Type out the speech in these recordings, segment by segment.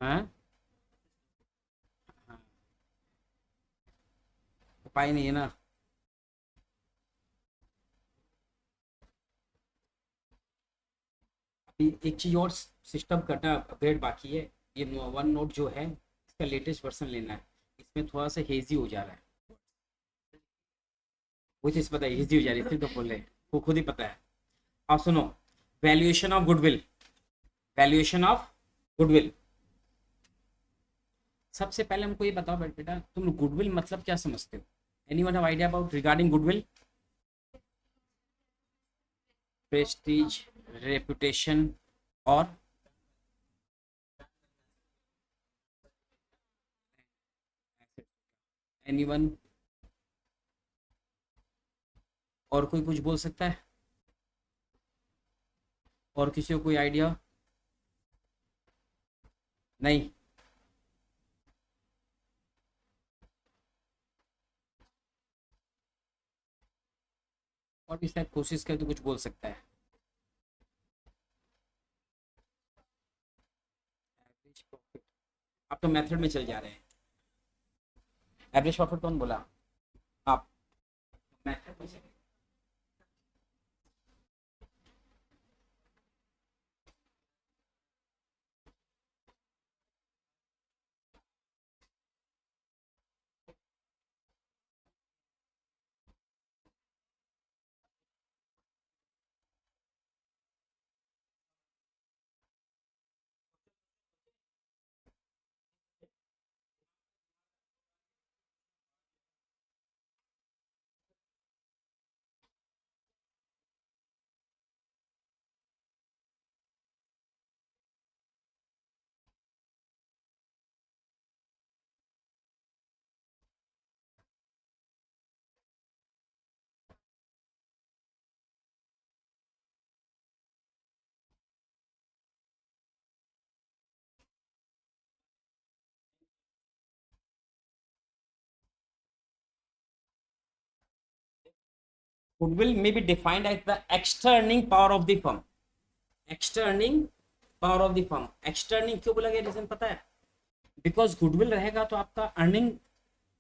हाँ, उपाय नहीं है ना। अभी एक चीज और सिस्टम करना अपग्रेड बाकी है। ये वन नोट जो है इसका लेटेस्ट वर्जन लेना है। इसमें थोड़ा सा हेजी हो जा रहा है। वो चीज पता है, हेजी हो जा रही है, इसलिए तो बोल रहे हैं, वो खुद ही पता है। अब सुनो, valuation of goodwill. Valuation of goodwill. सबसे पहले हमको ये बताओ बेटा, तुम गुडविल मतलब क्या समझते हो? Anyone have idea about regarding goodwill? Prestige, reputation, और एनीवन, और कोई कुछ बोल सकता है? और किसी को कोई आइडिया? नहीं? और भी शायद कोशिश करे तो कुछ बोल सकता है। Average profit. आप तो मेथड में चल जा रहे हैं। एवरेज प्रॉफिट कौन बोला? आप मेथड में चले। Goodwill may be defined as the extra earning power of the firm. Extra earning power of the firm. Extra earning क्यों बोला गया, रीजन पता है? बिकॉज गुडविल रहेगा तो आपका अर्निंग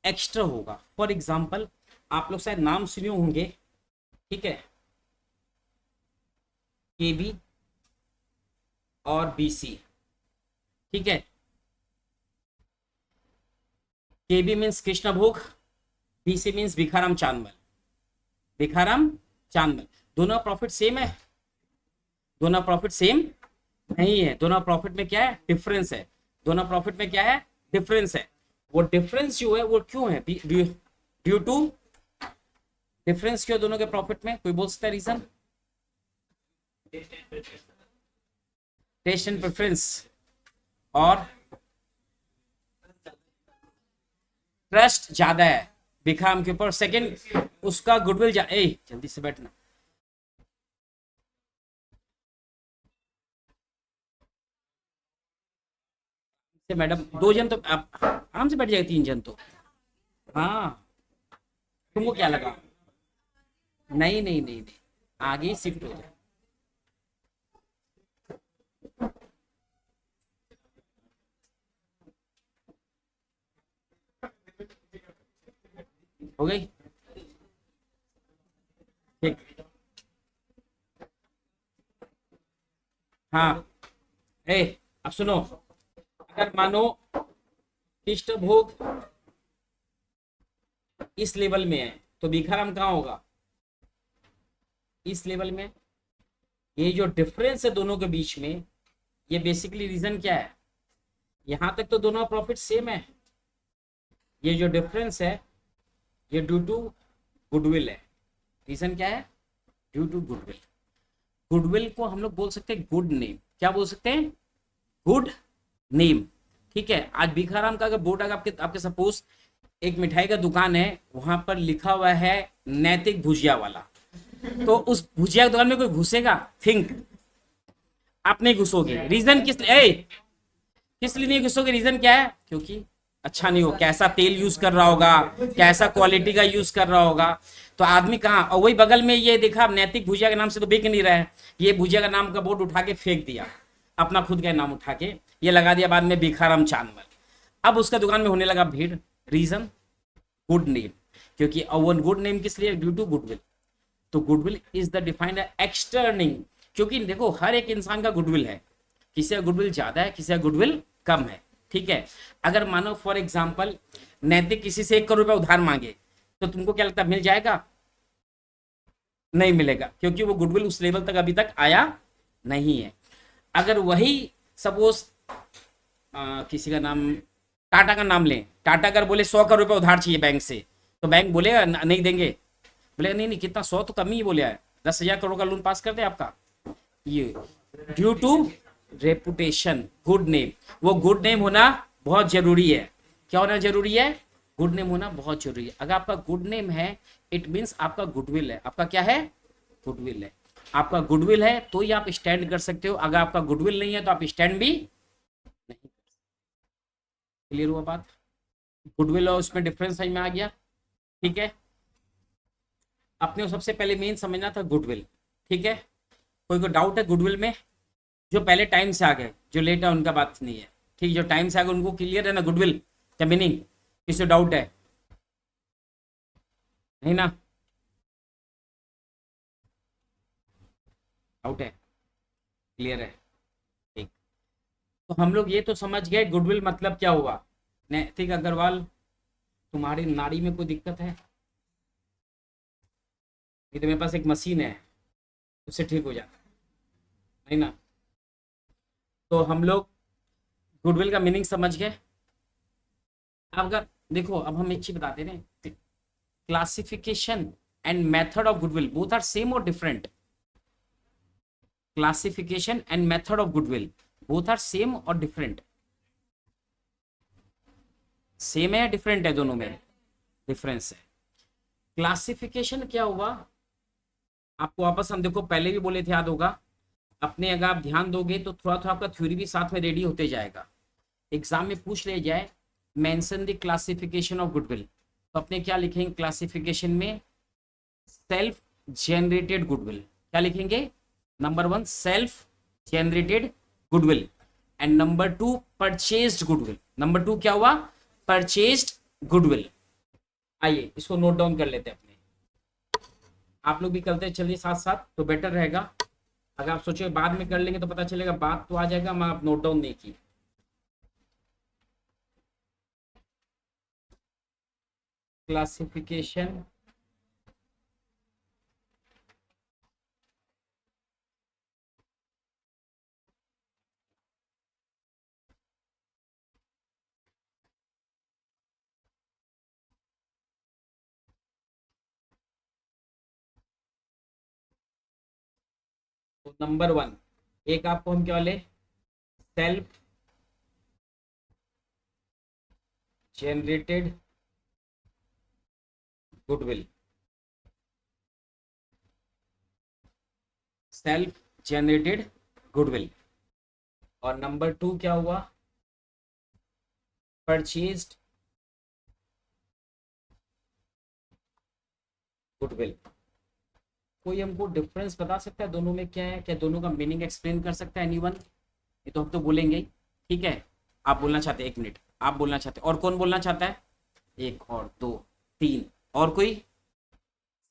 एक्स्ट्रा होगा। फॉर एग्जाम्पल, आप लोग शायद नाम सुने होंगे, ठीक है, केबी और बीसी, ठीक है। केबी मीन्स कृष्ण भोग, बीसी मीन्स भिखाराम चांदमल। भिखाराम चांदमल, दोनों प्रॉफिट सेम है? दोनों प्रॉफिट सेम नहीं है। दोनों प्रॉफिट में क्या है? डिफरेंस है। दोनों प्रॉफिट में क्या है? डिफरेंस है। वो डिफरेंस जो है वो क्यों है? ड्यू टू, डिफरेंस क्यों दोनों के प्रॉफिट में? कोई बोल सकता है रीजन? टेस्ट एंड प्रेफरेंस, और ट्रस्ट ज्यादा है भिखाम के ऊपर। सेकंड, उसका गुडविल जल्दी से बैठना। मैडम, दो जन तो आप आराम से बैठ जाएगा, तीन जन तो। हाँ, तुमको क्या लगा? नहीं नहीं नहीं नहीं, आगे शिफ्ट हो जाए। हो गई? ठीक। हाँ, अब सुनो, अगर मानो कृष्ण भोग इस लेवल में है तो भिखाराम कहाँ होगा? इस लेवल में। ये जो डिफरेंस है दोनों के बीच में, ये बेसिकली रीजन क्या है? यहां तक तो दोनों प्रॉफिट सेम है। ये जो डिफरेंस है ये ड्यू टू गुडविल है। रीजन क्या है? Due to goodwill. गुडविल को हम लोग बोल सकते हैं गुड नेम। क्या बोल सकते हैं? Good name. ठीक है। आज भिखाराम का अगर बोर्ड, अगर आपके आपके सपोज एक मिठाई का दुकान है, वहां पर लिखा हुआ है नैतिक भुजिया वाला, तो उस भुजिया की दुकान में कोई घुसेगा? थिंक, आप नहीं घुसोगे। रीजन किस लिए नहीं घुसोगे? रीजन क्या है? क्योंकि अच्छा नहीं हो, कैसा तेल यूज कर रहा होगा, कैसा क्वालिटी का यूज कर रहा होगा। तो आदमी कहाँ, और वही बगल में ये देखा नैतिक भुजिया के नाम से तो बिक नहीं रहा है, ये भुजिया का नाम का बोर्ड उठा के फेंक दिया, अपना खुद का नाम उठा के ये लगा दिया बाद में भिखाराम चांदवल। अब उसका दुकान में होने लगा भीड़। रीजन गुड नेम, क्योंकि वन गुड नेम किस लिए, ड्यू टू गुडविल। तो गुडविल इज द डिफाइंड एक्सटर्निंग, क्योंकि देखो हर एक इंसान का गुडविल है, किसी का गुडविल ज्यादा है, किसी का गुडविल कम है, ठीक है। अगर मानो फॉर एग्जांपल नैतिक किसी से 1 करोड़ रुपया उधार मांगे तो तुमको क्या लगता है मिल जाएगा? नहीं मिलेगा, क्योंकि वो गुडविल उस लेवल तक अभी तक आया नहीं है। अगर वही सपोज किसी का नाम, टाटा का नाम लें, टाटा अगर बोले 100 करोड़ रुपया उधार चाहिए बैंक से, तो बैंक बोलेगा नहीं देंगे, बोले नहीं नहीं कितना, 100 तो कम ही बोले है, 10,000 करोड़ का लोन पास कर दे आपका। ये due to reputation, good name. वो गुड नेम होना बहुत जरूरी है। क्या होना जरूरी है? गुड नेम होना बहुत जरूरी है। अगर आपका गुड नेम है इट मीन्स आपका गुडविल है। आपका क्या है? गुडविल है। आपका गुडविल है तो ही आप स्टैंड कर सकते हो, अगर आपका गुडविल नहीं है तो आप स्टैंड भी नहीं कर सकते। क्लियर हुआ बात? गुडविल और उसमें डिफरेंस समझ में आ गया, ठीक है। अपने को सबसे पहले मेन समझना था गुडविल, ठीक है। कोई को डाउट है गुडविल में? जो पहले टाइम से आ गए, जो लेट है उनका बात नहीं है, ठीक। जो टाइम से आ गए उनको क्लियर है ना गुडविल क्या मीनिंग? किसी डाउट है? नहीं ना? डाउट है? क्लियर है? ठीक। तो हम लोग ये तो समझ गए गुडविल मतलब क्या हुआ। नैतिक अग्रवाल तुम्हारी नाड़ी में कोई दिक्कत है? ये तो मेरे पास एक मशीन है, उससे ठीक हो जाता है, नहीं ना? तो हम लोग गुडविल का मीनिंग समझ गए। अगर देखो अब हम एक चीज बताते हैं, classification and method of goodwill both are same और different. Classification and method of goodwill both are same और डिफरेंट। सेम है या डिफरेंट है? दोनों में डिफरेंस है। क्लासिफिकेशन क्या हुआ आपको वापस हम देखो पहले भी बोले थे, याद होगा अपने, अगर आप ध्यान दोगे तो थोड़ा थोड़ा आपका थ्योरी भी साथ में रेडी होते जाएगा। एग्जाम में पूछ ले जाए mention the classification of goodwill, तो अपने क्या लिखेंगे क्लासिफिकेशन में? Self generated goodwill. क्या लिखेंगे? Number 1 self generated goodwill and number 2 purchased goodwill. Number 2 क्या हुआ? Purchased goodwill. आइए इसको नोट डाउन कर लेते हैं अपने, आप लोग भी करते चलिए साथ साथ तो बेटर रहेगा। अगर आप सोचे बाद में कर लेंगे तो पता चलेगा बात तो आ जाएगा, मैं आप नोट डाउन नहीं की। क्लासिफिकेशन तो नंबर 1 एक आपको हम क्या वाले self generated goodwill, self generated goodwill. और नंबर 2 क्या हुआ? Purchased goodwill. कोई हमको डिफरेंस बता सकता है दोनों में क्या है? क्या दोनों का मीनिंग एक्सप्लेन कर सकता है एनीवन? ये तो हम तो बोलेंगे ही, ठीक है। आप बोलना चाहते हैं? 1 मिनट आप बोलना चाहते हैं, और कौन बोलना चाहता है? 1 और 2 3 और कोई?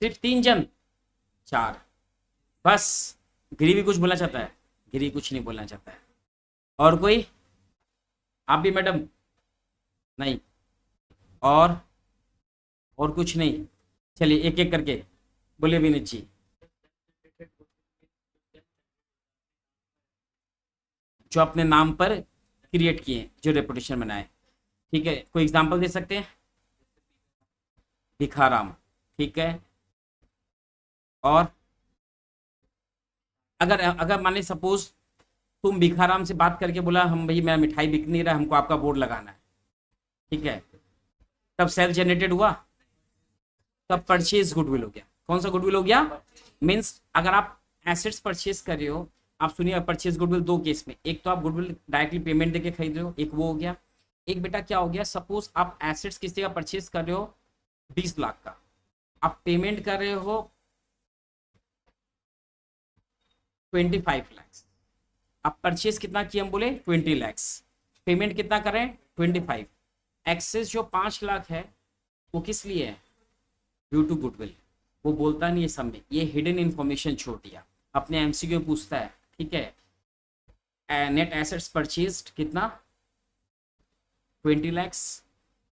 सिर्फ 3 जन? 4 बस? गिरी भी कुछ बोलना चाहता है? गिरी कुछ नहीं बोलना चाहता है। और कोई? आप भी मैडम? नहीं। और कुछ नहीं? चलिए एक एक करके बोलिए विनीत जी। जो अपने नाम पर क्रिएट किए, जो रेपुटेशन बनाए, ठीक है। कोई एग्जांपल दे सकते हैं? भिखाराम, ठीक है। और अगर अगर माने सपोज तुम भिखाराम से बात करके बोला हम भाई मेरा मिठाई बिक नहीं रहा, हमको आपका बोर्ड लगाना है, ठीक है, तब सेल्फ जनरेटेड हुआ, तब परचेज गुडविल हो गया। कौन सा गुडविल हो गया? मीन्स अगर आप एसेट्स परचेज कर रहे हो, आप सुनिए परचेज गुडविल 2 केस में, एक तो आप गुडविल डायरेक्टली पेमेंट देके खरीद रहे हो, एक वो हो गया। एक बेटा क्या हो गया, सपोज आप एसेट्स किसी का परचेज कर रहे हो 20 लाख का, आप पेमेंट कर रहे हो 25 लाख, अब परचेज कितना किया हम बोले 20 lakhs, पेमेंट कितना करें 25, एक्सेस जो 5 लाख है वो किस लिए है, ड्यू टू गुडविल। वो बोलता नहीं है सब में, ये हिडन इन्फॉर्मेशन छोड़ दिया, अपने एमसीक्यू पूछता है, ठीक है। नेट एसेट्स परचेज्ड कितना 20 lakhs,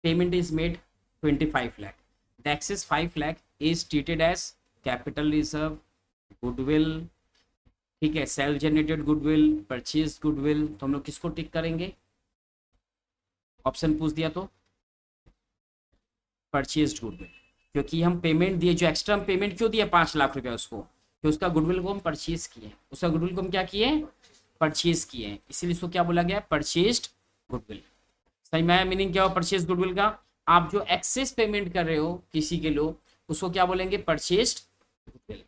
payment is made 25 lakh, the excess 5 lakh is treated as capital reserve, goodwill, ठीक है, self generated goodwill, purchase goodwill. तो हम लोग किसको टिक करेंगे, ऑप्शन पूछ दिया तो परचेज गुडविल, क्योंकि हम पेमेंट दिए, जो एक्स्ट्रा पेमेंट क्यों दिया 5 लाख रुपया उसको, कि उसका गुडविल को हम परचेज किए, उसका गुडविल को हम क्या किए, परचेज किए, इसीलिए इसको क्या बोला गया, परचेज्ड गुडविल। सही में मीनिंग क्या हो परचेज गुडविल का, आप जो एक्सेस पेमेंट कर रहे हो किसी के लोग, उसको क्या बोलेंगे, परचेज्ड गुडविल।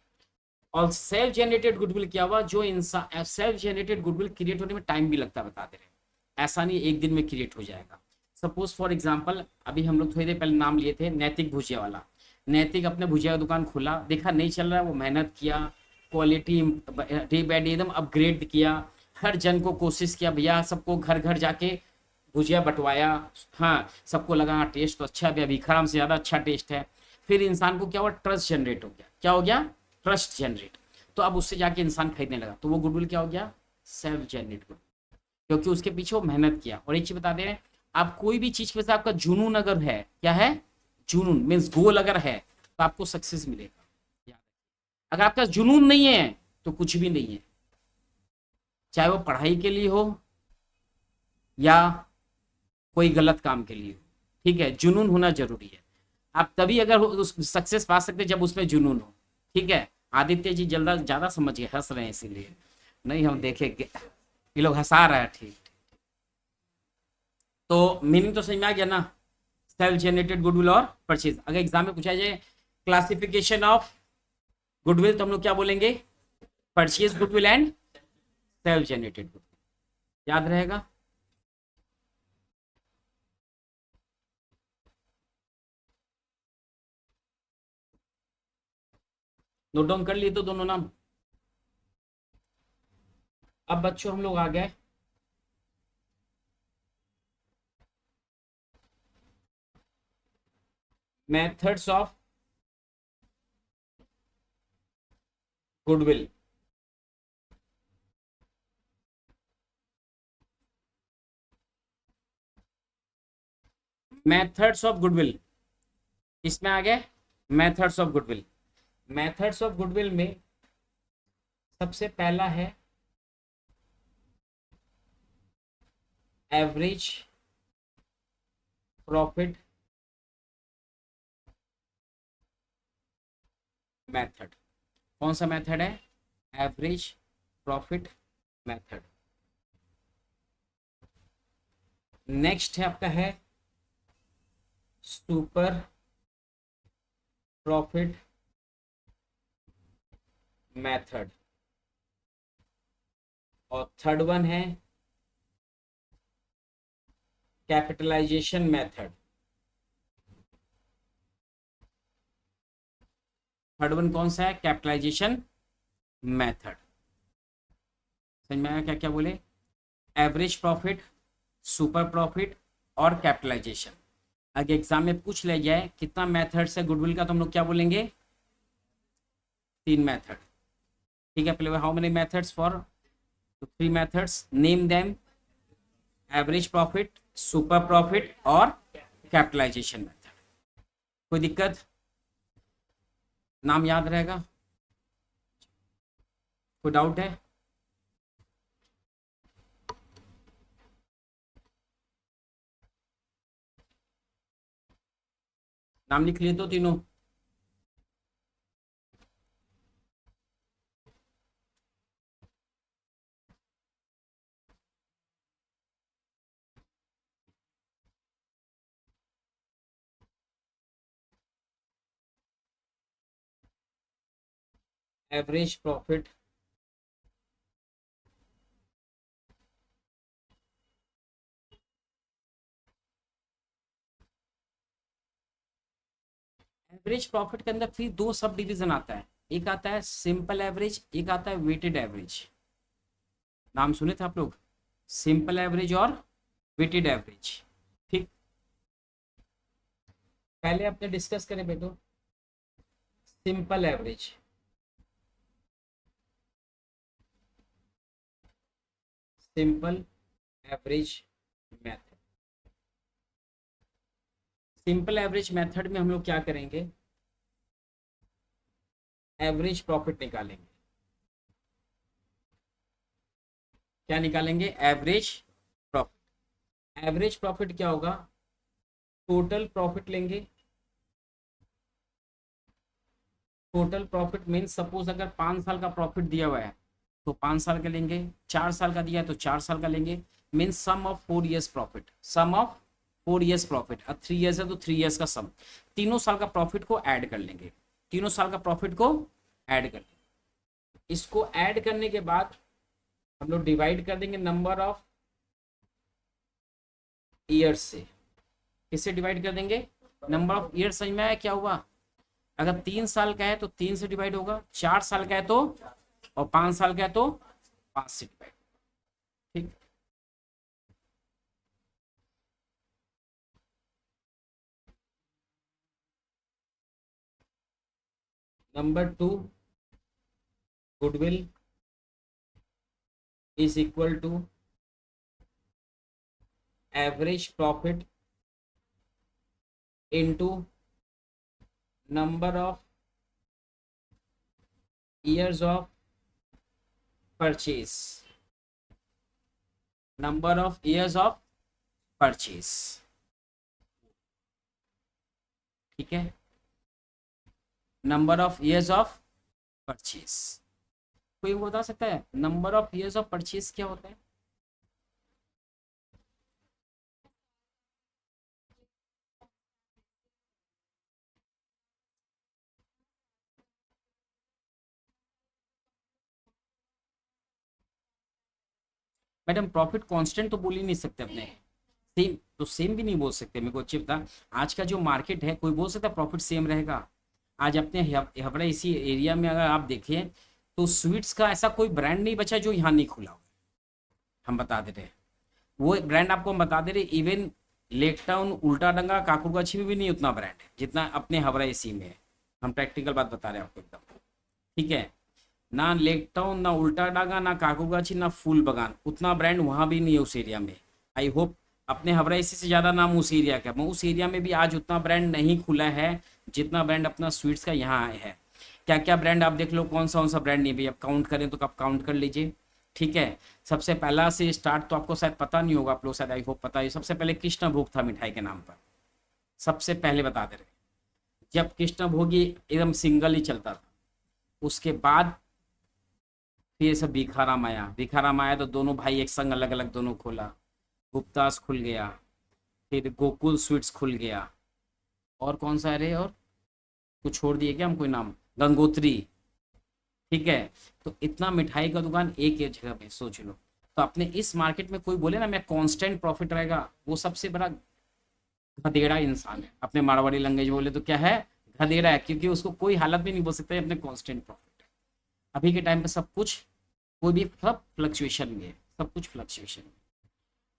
और सेल्फ जनरेटेड गुडविल क्या हुआ, जो इंसान सेल्फ जनरेटेड गुडविल क्रिएट होने में टाइम भी लगता है, बताते रहे, ऐसा नहीं एक दिन में क्रिएट हो जाएगा। सपोज फॉर एग्जांपल, अभी हम लोग थोड़ी देर पहले नाम लिए थे नैतिक भुजिया वाला, नैतिक अपने भुजिया का दुकान खोला, देखा नहीं चल रहा है, वो मेहनत किया, क्वालिटी डे बाय डे एकदम अपग्रेड किया, हर जन को कोशिश किया, भैया सबको घर घर जाके भुजिया बंटवाया, हाँ सबको लगा हाँ टेस्ट तो अच्छा है, भिखाराम से ज़्यादा अच्छा टेस्ट है। फिर इंसान को क्या हुआ, ट्रस्ट जनरेट हो गया, क्या हो गया, ट्रस्ट जनरेट। तो अब उससे जाके इंसान खरीदने लगा, तो वो गुडविल क्या हो गया, सेल्फ जनरेट गुडविल, क्योंकि उसके पीछे वो मेहनत किया। और एक चीज बता दे रहे हैं, आप कोई भी चीज पे से आपका जुनून अगर है, क्या है, जुनून मीन्स गोल अगर है, तो आपको सक्सेस मिलेगा। अगर आपका जुनून नहीं है तो कुछ भी नहीं है, चाहे वो पढ़ाई के लिए हो या कोई गलत काम के लिए हो, ठीक है, जुनून होना जरूरी है। आप तभी अगर उस सक्सेस पा सकते जब उसमें जुनून हो, ठीक है। आदित्य जी जल्दा ज्यादा समझ गए, हंस रहे हैं इसीलिए, नहीं हम देखेंगे ये लोग हंसा रहा है, ठीक। तो मीनिंग तो समझ में आ गया ना, सेल्फ जनरेटेड गुडविल और परचेज। अगर एग्जाम में पूछा जाए क्लासिफिकेशन ऑफ गुडविल, तो हम लोग क्या बोलेंगे, purchase goodwill and self generated goodwill, याद रहेगा। नोट डाउन कर लिए तो दोनों नाम। अब बच्चों हम लोग आ गए methods of goodwill. Methods of goodwill, इसमें आ गए methods of goodwill. Methods of goodwill में सबसे पहला है एवरेज प्रॉफिट मेथड। कौन सा मेथड है, एवरेज प्रॉफिट मेथड। नेक्स्ट है आपका है सुपर प्रॉफिट मेथड, और थर्ड वन है कैपिटलाइजेशन मेथड। थर्ड वन कौन सा है, कैपिटलाइजेशन मेथड। समझ में आया क्या क्या बोले, एवरेज प्रॉफिट, सुपर प्रॉफिट और कैपिटलाइजेशन। अगर एग्जाम में पूछ लिया जाए कितना मेथड्स है गुडविल का, तो हम लोग क्या बोलेंगे, 3 मेथड, ठीक है। पहले how many methods for, 3 methods, name them, average profit, super profit और कैपिटलाइजेशन मेथड। कोई दिक्कत, नाम याद रहेगा, कोई डाउट है। नाम लिख लिए तो तीनों, एवरेज प्रॉफिट, एवरेज प्रॉफिट के अंदर फिर 2 सब डिवीजन आता है, एक आता है सिंपल एवरेज, एक आता है वेटेड एवरेज। नाम सुने थे आप लोग, सिंपल एवरेज और वेटेड एवरेज। ठीक, पहले अपने डिस्कस करें बेटो simple average. Simple average method. Simple average method में हम लोग क्या करेंगे, एवरेज प्रॉफिट निकालेंगे। क्या निकालेंगे, एवरेज प्रॉफिट। एवरेज प्रॉफिट क्या होगा, टोटल प्रॉफिट लेंगे। टोटल प्रॉफिट मीन्स सपोज अगर 5 साल का प्रॉफिट दिया हुआ है तो 5 साल का लेंगे, 4 साल का दिया है तो 4 साल का लेंगे। Means sum of 4 years profit, sum of 4 years profit. अब 3 ईयर्स है तो 3 ईयर्स का सम, तीनों साल का प्रॉफिट को ऐड कर लेंगे। तीनों साल का प्रॉफिट को ऐड कर लेंगे। इसको ऐड करने के बाद हम लोग डिवाइड कर देंगे नंबर ऑफ ईयर्स से। किससे डिवाइड कर देंगे, नंबर ऑफ ईयर्स। समझ में आया क्या हुआ, अगर 3 साल का है तो 3 से डिवाइड होगा, 4 साल का है तो, और 5 साल का है तो 5 से डिवाइड। ठीक, number 2, goodwill is equal to average profit into number of years of purchase. Number of years of purchase. ठीक है, number of years of purchase. कोई बता सकता है number of years of purchase क्या होता है। मैडम प्रॉफिट कांस्टेंट तो बोल ही नहीं सकते अपने, सेम तो सेम भी नहीं बोल सकते। मेरे को अच्छी बता, आज का जो मार्केट है कोई बोल सकता है प्रॉफिट सेम रहेगा। आज अपने हमारे इसी एरिया में अगर आप देखें तो स्वीट्स का ऐसा कोई ब्रांड नहीं बचा जो यहाँ नहीं खुला हुआ। हम बता दे रहे हैं, वो ब्रांड आपको हम बता दे रहे, इवन लेक टाउन, उल्टा डंगा, काकुरगाछी में भी नहीं उतना ब्रांड है जितना अपने हवरा इसी में है। हम प्रैक्टिकल बात बता रहे हैं आपको एकदम। ठीक है, ना लेक टाउन, ना उल्टा डांगा, ना काकुगाची, ना फूल बगान, उतना ब्रांड वहां भी नहीं है उस एरिया में। आई होप अपने हवरा इसी से ज्यादा नाम उस एरिया का, उस एरिया में भी आज उतना ब्रांड नहीं खुला है जितना ब्रांड अपना स्वीट्स का यहाँ है। क्या क्या ब्रांड आप देख लो, कौन सा ब्रांड नहीं भाई, आप काउंट करें तो आप काउंट कर लीजिए। ठीक है, सबसे पहला से स्टार्ट तो आपको शायद पता नहीं होगा, आप लोग शायद आई होप पता है। सबसे पहले कृष्ण भोग था मिठाई के नाम पर, सबसे पहले बता दे रहे, जब कृष्ण भोगी एकदम सिंगल ही चलता था। उसके बाद फिर सब भिखाराम आया, भिखाराम आया तो दोनों भाई एक संग अलग अलग दोनों खोला। गुप्तास खुल गया, फिर गोकुल स्वीट्स खुल गया, और कौन सा है रे, और कुछ छोड़ दिए क्या हम कोई नाम, गंगोत्री। ठीक है, तो इतना मिठाई का दुकान एक ही जगह पे, सोच लो। तो अपने इस मार्केट में कोई बोले ना मैं कांस्टेंट प्रॉफिट रहेगा, वो सबसे बड़ा गधेड़ा इंसान है। अपने मारवाड़ी लैंग्वेज बोले तो क्या है, गधेड़ा है, क्योंकि उसको कोई हालत भी नहीं बोल सकते अपने कांस्टेंट प्रॉफिट है। अभी के टाइम पे सब कुछ, कोई भी सब फ्लक्चुएशन में है, सब कुछ फ्लक्चुएशन में।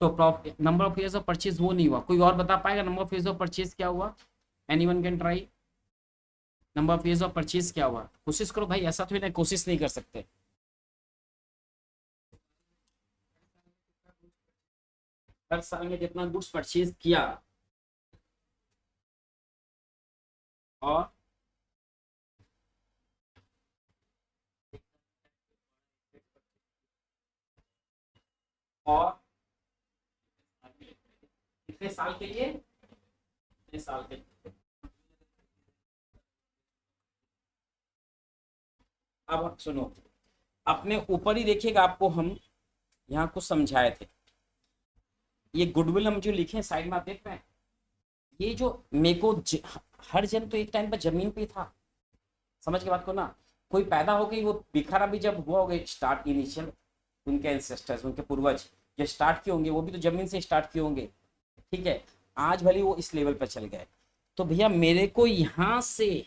तो profit, number of years of purchase वो नहीं हुआ। कोई और बता पाएगा number of years of purchase क्या हुआ, anyone can try. Number of years of purchase क्या हुआ, कोशिश करो भाई, ऐसा तो नहीं कोशिश नहीं कर सकते। हर साल में जितना गुड्स परचेज किया, और और कितने साल के लिए, कितने साल के लिए। अब सुनो, अपने ऊपर ही देखिएगा, आपको हम यहाँ कुछ समझाए थे। ये गुडविल हम जो लिखे साइड में आप देख रहे हैं, ये जो मेरे को हर जन तो एक टाइम पर जमीन पे था, समझ के बात को ना। कोई पैदा हो गई, वो भिखारा भी जब हुआ होगा स्टार्ट इनिशियल, उनके एंसेस्टर्स, उनके पूर्वज जो स्टार्ट किए होंगे वो भी तो जमीन से स्टार्ट किए होंगे। ठीक है, आज भले वो इस लेवल पर चल गए। तो भैया मेरे को यहाँ से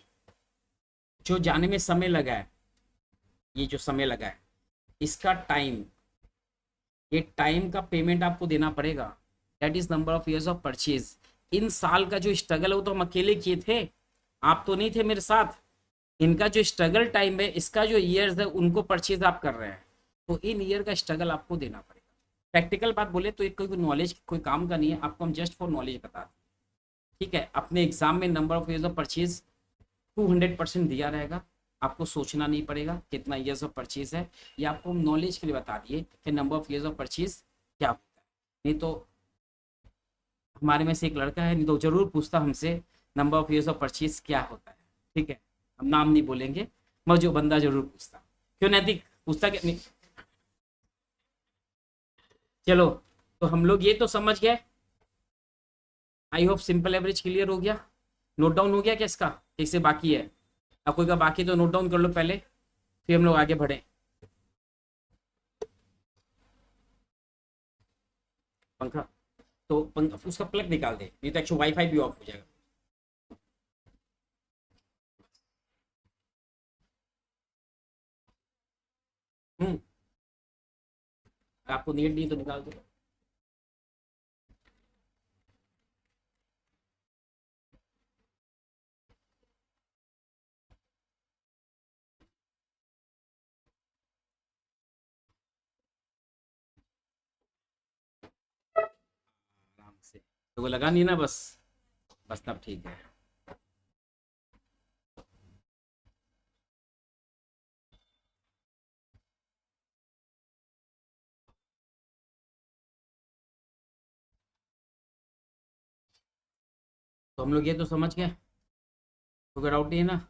जो जाने में समय लगा है, ये जो समय लगा है, इसका टाइम ये टाइम का पेमेंट आपको देना पड़ेगा, that is number of years of purchase. इन साल का जो स्ट्रगल है वो तो हम अकेले किए थे, आप तो नहीं थे मेरे साथ। इनका जो स्ट्रगल टाइम है, इसका जो ईयर्स है, उनको परचेज आप कर रहे हैं, तो इन ईयर का स्ट्रगल आपको देना पड़ेगा। प्रैक्टिकल बात बोले तो एक कोई नॉलेज कोई काम का नहीं है, आपको हम जस्ट फॉर नॉलेज बता दें, ठीक है। अपने एग्जाम में number of years of purchase 200% दिया रहेगा, आपको सोचना नहीं पड़ेगा कितना ईयर्स ऑफ परचेज है, ये आपको हम नॉलेज के लिए बता दिए कि number of years of purchase क्या होता है। नहीं तो हमारे में से एक लड़का है, नहीं तो जरूर पूछता हमसे number of years of purchase क्या होता है, ठीक है। हम नाम नहीं बोलेंगे, मगर जो बंदा जरूर पूछता, क्यों नैतिक पूछता क्या नहीं। चलो, तो हम लोग ये तो समझ गए। I hope simple average clear हो गया, नोट डाउन हो गया क्या इसका, इससे बाकी है। अब कोई का बाकी तो नोट डाउन कर लो पहले, फिर हम लोग आगे बढ़े। पंखा, तो पंखा उसका प्लग निकाल दे, नहीं तो एक्चुअली वाईफाई भी ऑफ हो जाएगा। हम्म, आपको नीड नहीं तो निकाल दो। आराम से, तो वो लगा नहीं ना, बस बस तब ठीक है। तो हम लोग ये तो समझ गए, तो कोई डाउट नहीं है ना।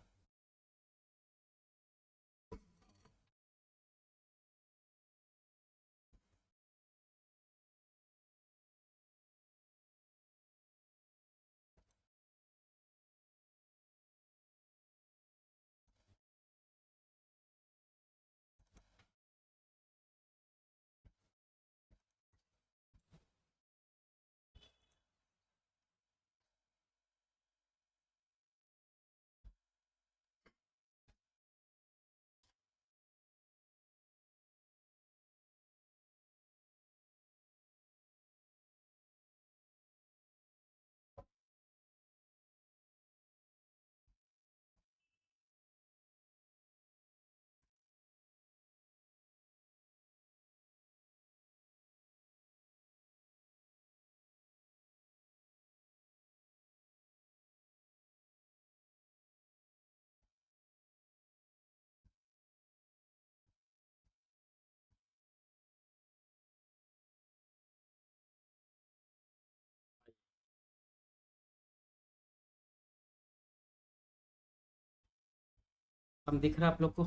हम दिख रहा आप लोग को,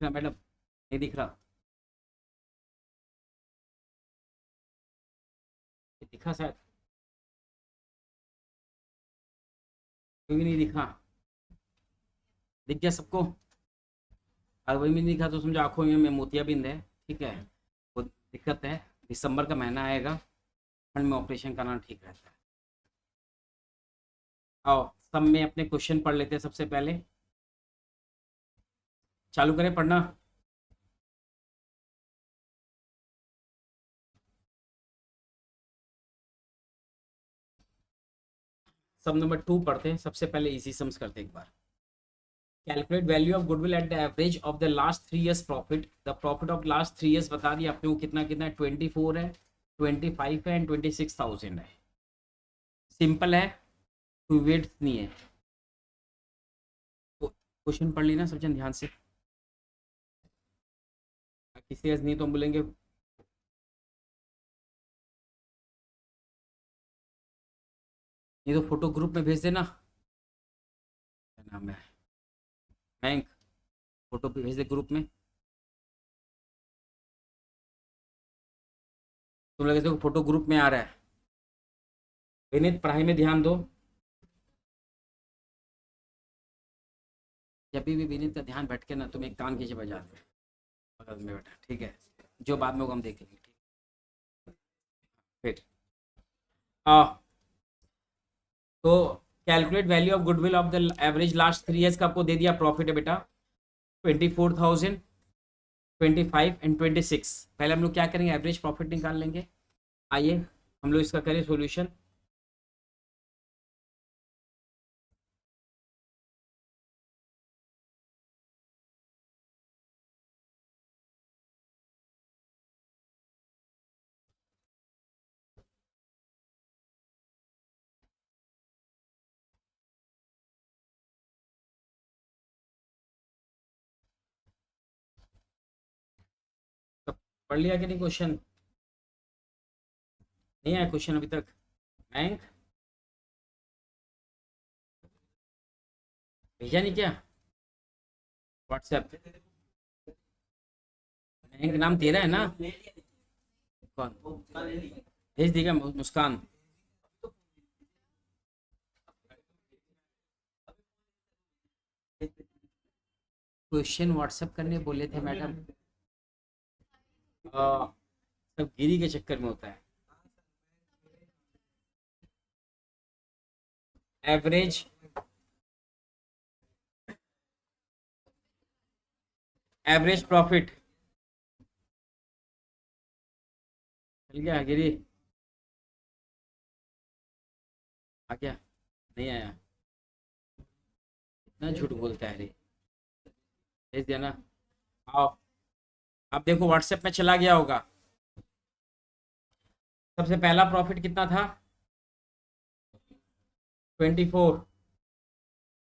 क्या मैडम, नहीं दिख रहा, ये दिखा शायद, कोई भी नहीं दिखा, दिख गया सबको। और वही भी नहीं दिखा तो समझो आंखों में मोतियाबिंद है, ठीक है। वो दिक्कत है, दिसंबर का महीना आएगा, ठंड में ऑपरेशन कराना ठीक रहता है। आओ सब में अपने क्वेश्चन पढ़ लेते हैं सबसे पहले, चालू करें पढ़ना। सब नंबर 2 पढ़ते हैं, सबसे पहले इजी सम्स करते हैं एक बार। Calculate value of goodwill at the average of the last 3 years profit. The profit of last 3 years बता दिया आपने, वो कितना कितना है, 24 है, 25 है एंड 26,000 है। सिंपल है, कोई वेट नहीं है। क्वेश्चन पढ़ लेना सब जन ध्यान से, किसी ऐसे नहीं तो हम बोलेंगे। ये तो फोटो ग्रुप में भेज देना, क्या नाम है, बैंक, फोटो भी भेज दे ग्रुप में। तुम लोग देखो फोटो ग्रुप में आ रहा है। विनीत पढ़ाई में ध्यान दो, जब भी विनीत का ध्यान भटके ना, तुम एक कान कीजिए बजा दो बगल में बैठा, ठीक है। जो बाद में होगा हम देख लेंगे, ठीक। फिर आ तो calculate value of goodwill of the average last 3 years का आपको दे दिया प्रॉफिट है बेटा, 24,000, 25 एंड 26। पहले हम लोग क्या करेंगे, एवरेज प्रॉफिट निकाल लेंगे। आइए हम लोग इसका करें सॉल्यूशन। तो पढ़ लिया कि नहीं क्वेश्चन? नहीं आया क्वेश्चन अभी तक? बैंक भेजा नहीं क्या व्हाट्सएप? बैंक नाम तेरा है ना? कौन भेज देगा? मुस्कान। क्वेश्चन व्हाट्सएप करने बोले थे मैडम। सब गिरी के चक्कर में होता है। एवरेज एवरेज प्रॉफिट मिल गया गिरी? आ गया? नहीं आया? इतना झूठ बोलता है रे। भेज दिया ना? आओ। अब देखो व्हाट्सएप में चला गया होगा। सबसे पहला प्रॉफिट कितना था? 24।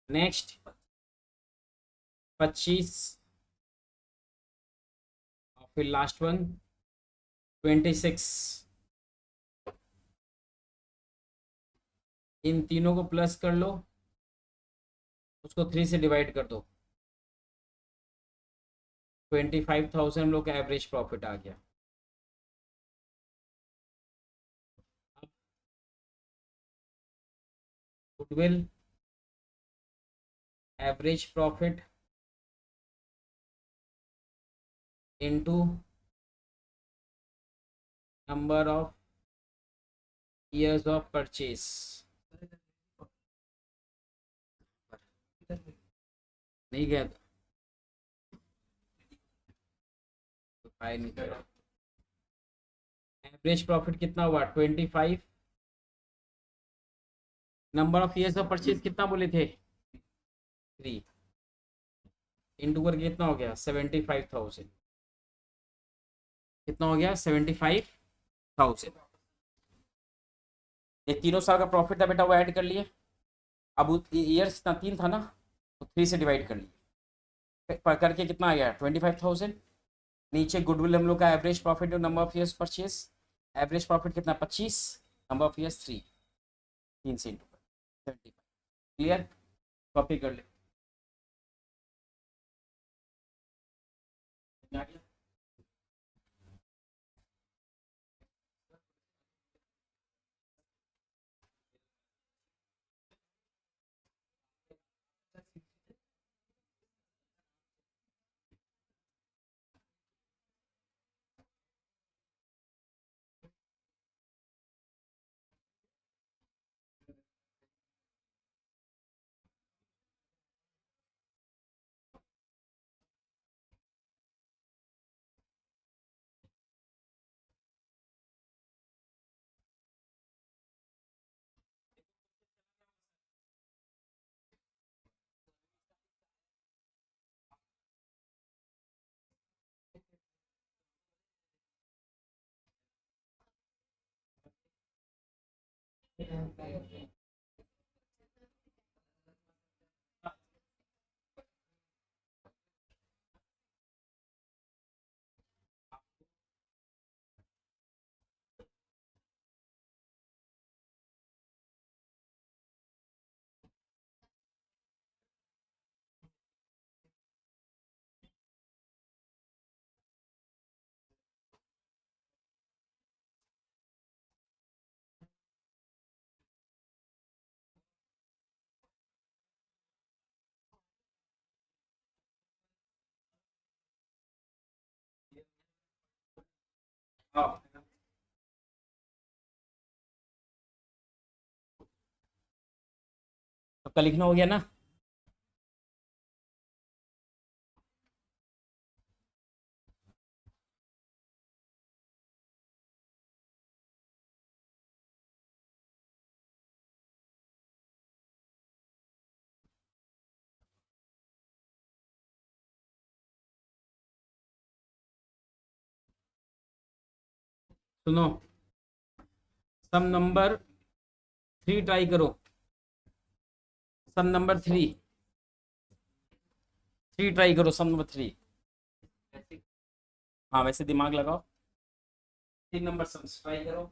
नेक्स्ट 25। और फिर लास्ट वन 26। इन तीनों को प्लस कर लो, उसको 3 से डिवाइड कर दो। 25,000 हम लोग का एवरेज प्रॉफिट आ गया। Goodwill average profit into number of years of purchase. नहीं गया तो फाइल नहीं करा। एवरेज प्रॉफिट कितना हुआ? 25। Number of years of purchase कितना बोले थे? 3। इंटू करके कितना हो गया? 75,000। कितना हो गया? 75,000। ये तीनों साल का प्रॉफिट था बेटा, वो ऐड कर लिए। अब ईयर्स इतना 3 था ना, तो 3 से डिवाइड कर लिए। करके कितना आ गया? 25,000। नीचे गुडविल हम लोग का एवरेज प्रॉफिट और number of years purchase. Average profit कितना? 25। Number of years 3। 3 से इंटू 75। क्लियर? कॉपी कर ले। हाँ। सबका लिखना हो गया ना? सुनो, सम नंबर 3 ट्राई करो, सम नंबर 3 ट्राई करो, सम नंबर 3। हाँ वैसे दिमाग लगाओ, 3 नंबर सम ट्राई करो।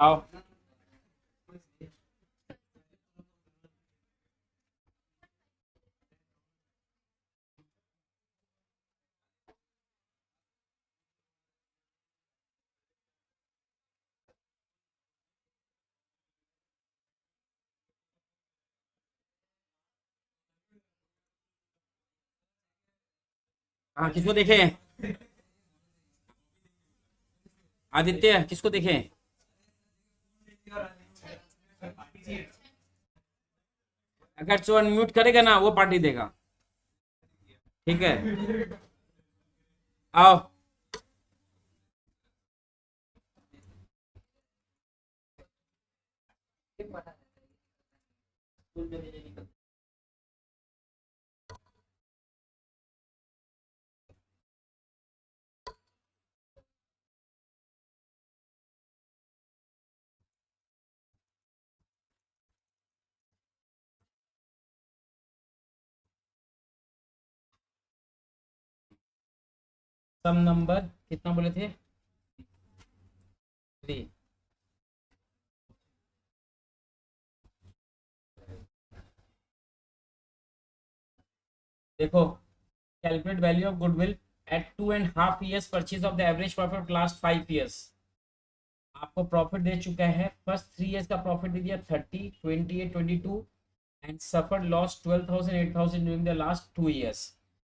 आओ। हाँ, किसको देखे? आदित्य, किसको देखे? अगर जो अनम्यूट करेगा ना वो पार्टी देगा। ठीक है, आओ। सम नंबर कितना बोले थे? 3। देखो, calculate value of goodwill at 2.5 years purchase of the average profit last 5 years। आपको प्रॉफिट दे चुका है, फर्स्ट 3 years का प्रॉफिट दे दिया 30, 28, 22 and suffered loss 12,000, 8,000 during the last 2 years।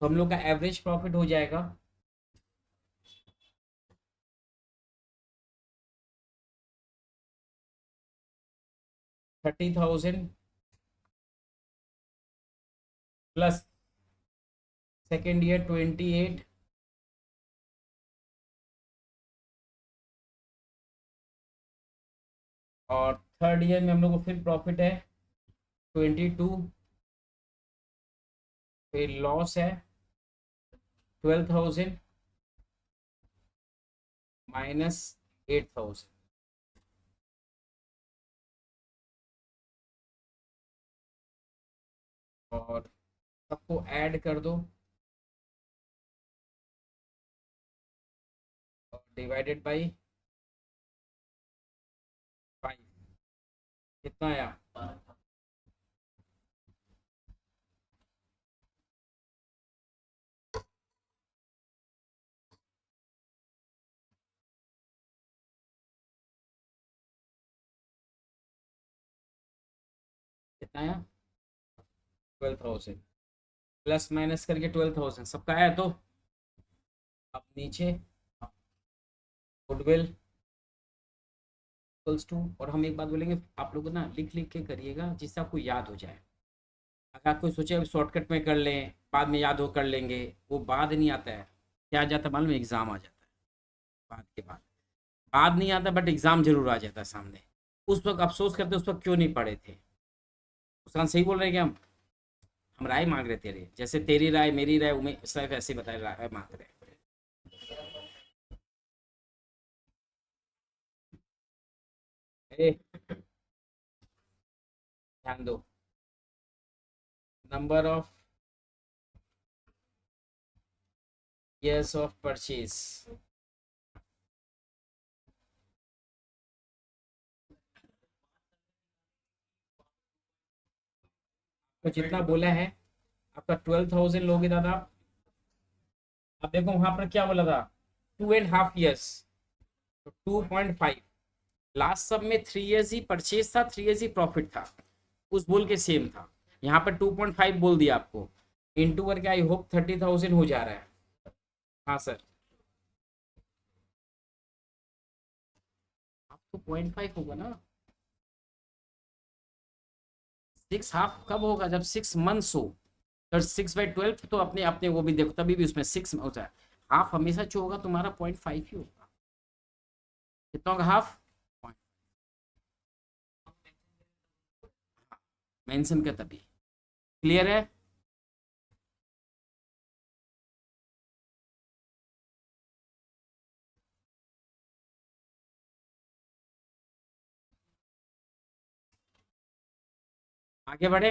तो हम लोग का एवरेज प्रॉफिट हो जाएगा 30,000 प्लस सेकेंड ईयर 28 और थर्ड ईयर में हम लोग को फिर प्रॉफिट है 22, फिर लॉस है 12,000 माइनस 8,000। और सबको ऐड कर दो और डिवाइडेड बाई 5। कितना आया? कितना आया? 12,000 प्लस माइनस करके 12,000 सबका आया। तो अब नीचे गुडविल इक्वल्स टू, और हम एक बात बोलेंगे, आप लोग ना लिख लिख के करिएगा जिससे आपको याद हो जाए। अगर आप कोई सोचे अब शॉर्टकट में कर लें बाद में याद हो कर लेंगे, वो बाद नहीं आता है। क्या आ जाता है मालूम है? एग्जाम आ जाता है बाद के बाद। बाद नहीं आता बट एग्जाम जरूर आ जाता है सामने। उस वक्त अफसोस करते उस वक्त क्यों नहीं पढ़े थे। उसका सही बोल रहे हैं क्या हम राय मांग रहे थे। जैसे तेरी राय मेरी राय उमेश सैफ ऐसे बताए राय मांग रहे हैं। ए, ध्यान दो, number of years of purchase. तो जितना बोला है आपका 12,000 लोगे दादा। अब देखो वहां पर क्या बोला था, 2.5 years, तो 2.5। लास्ट सब में 3 years ही परचेज था, 3 years ही प्रॉफिट था। उस बोल के सेम था। यहाँ पर 2.5 बोल दिया आपको, इंटू करके आई होप 30,000 हो जा रहा है। हाँ सर, आप तो 0.5 होगा ना। 6 हाफ कब होगा? जब 6 months हो। तो 6/12 तो अपने अपने वो भी देखो, तभी भी उसमें 6 होता है। हाफ हमेशा जो होगा तुम्हारा 0.5 ही होगा। कितना होगा हाफ? मेंशन का तभी। क्लियर है? आगे बढ़े,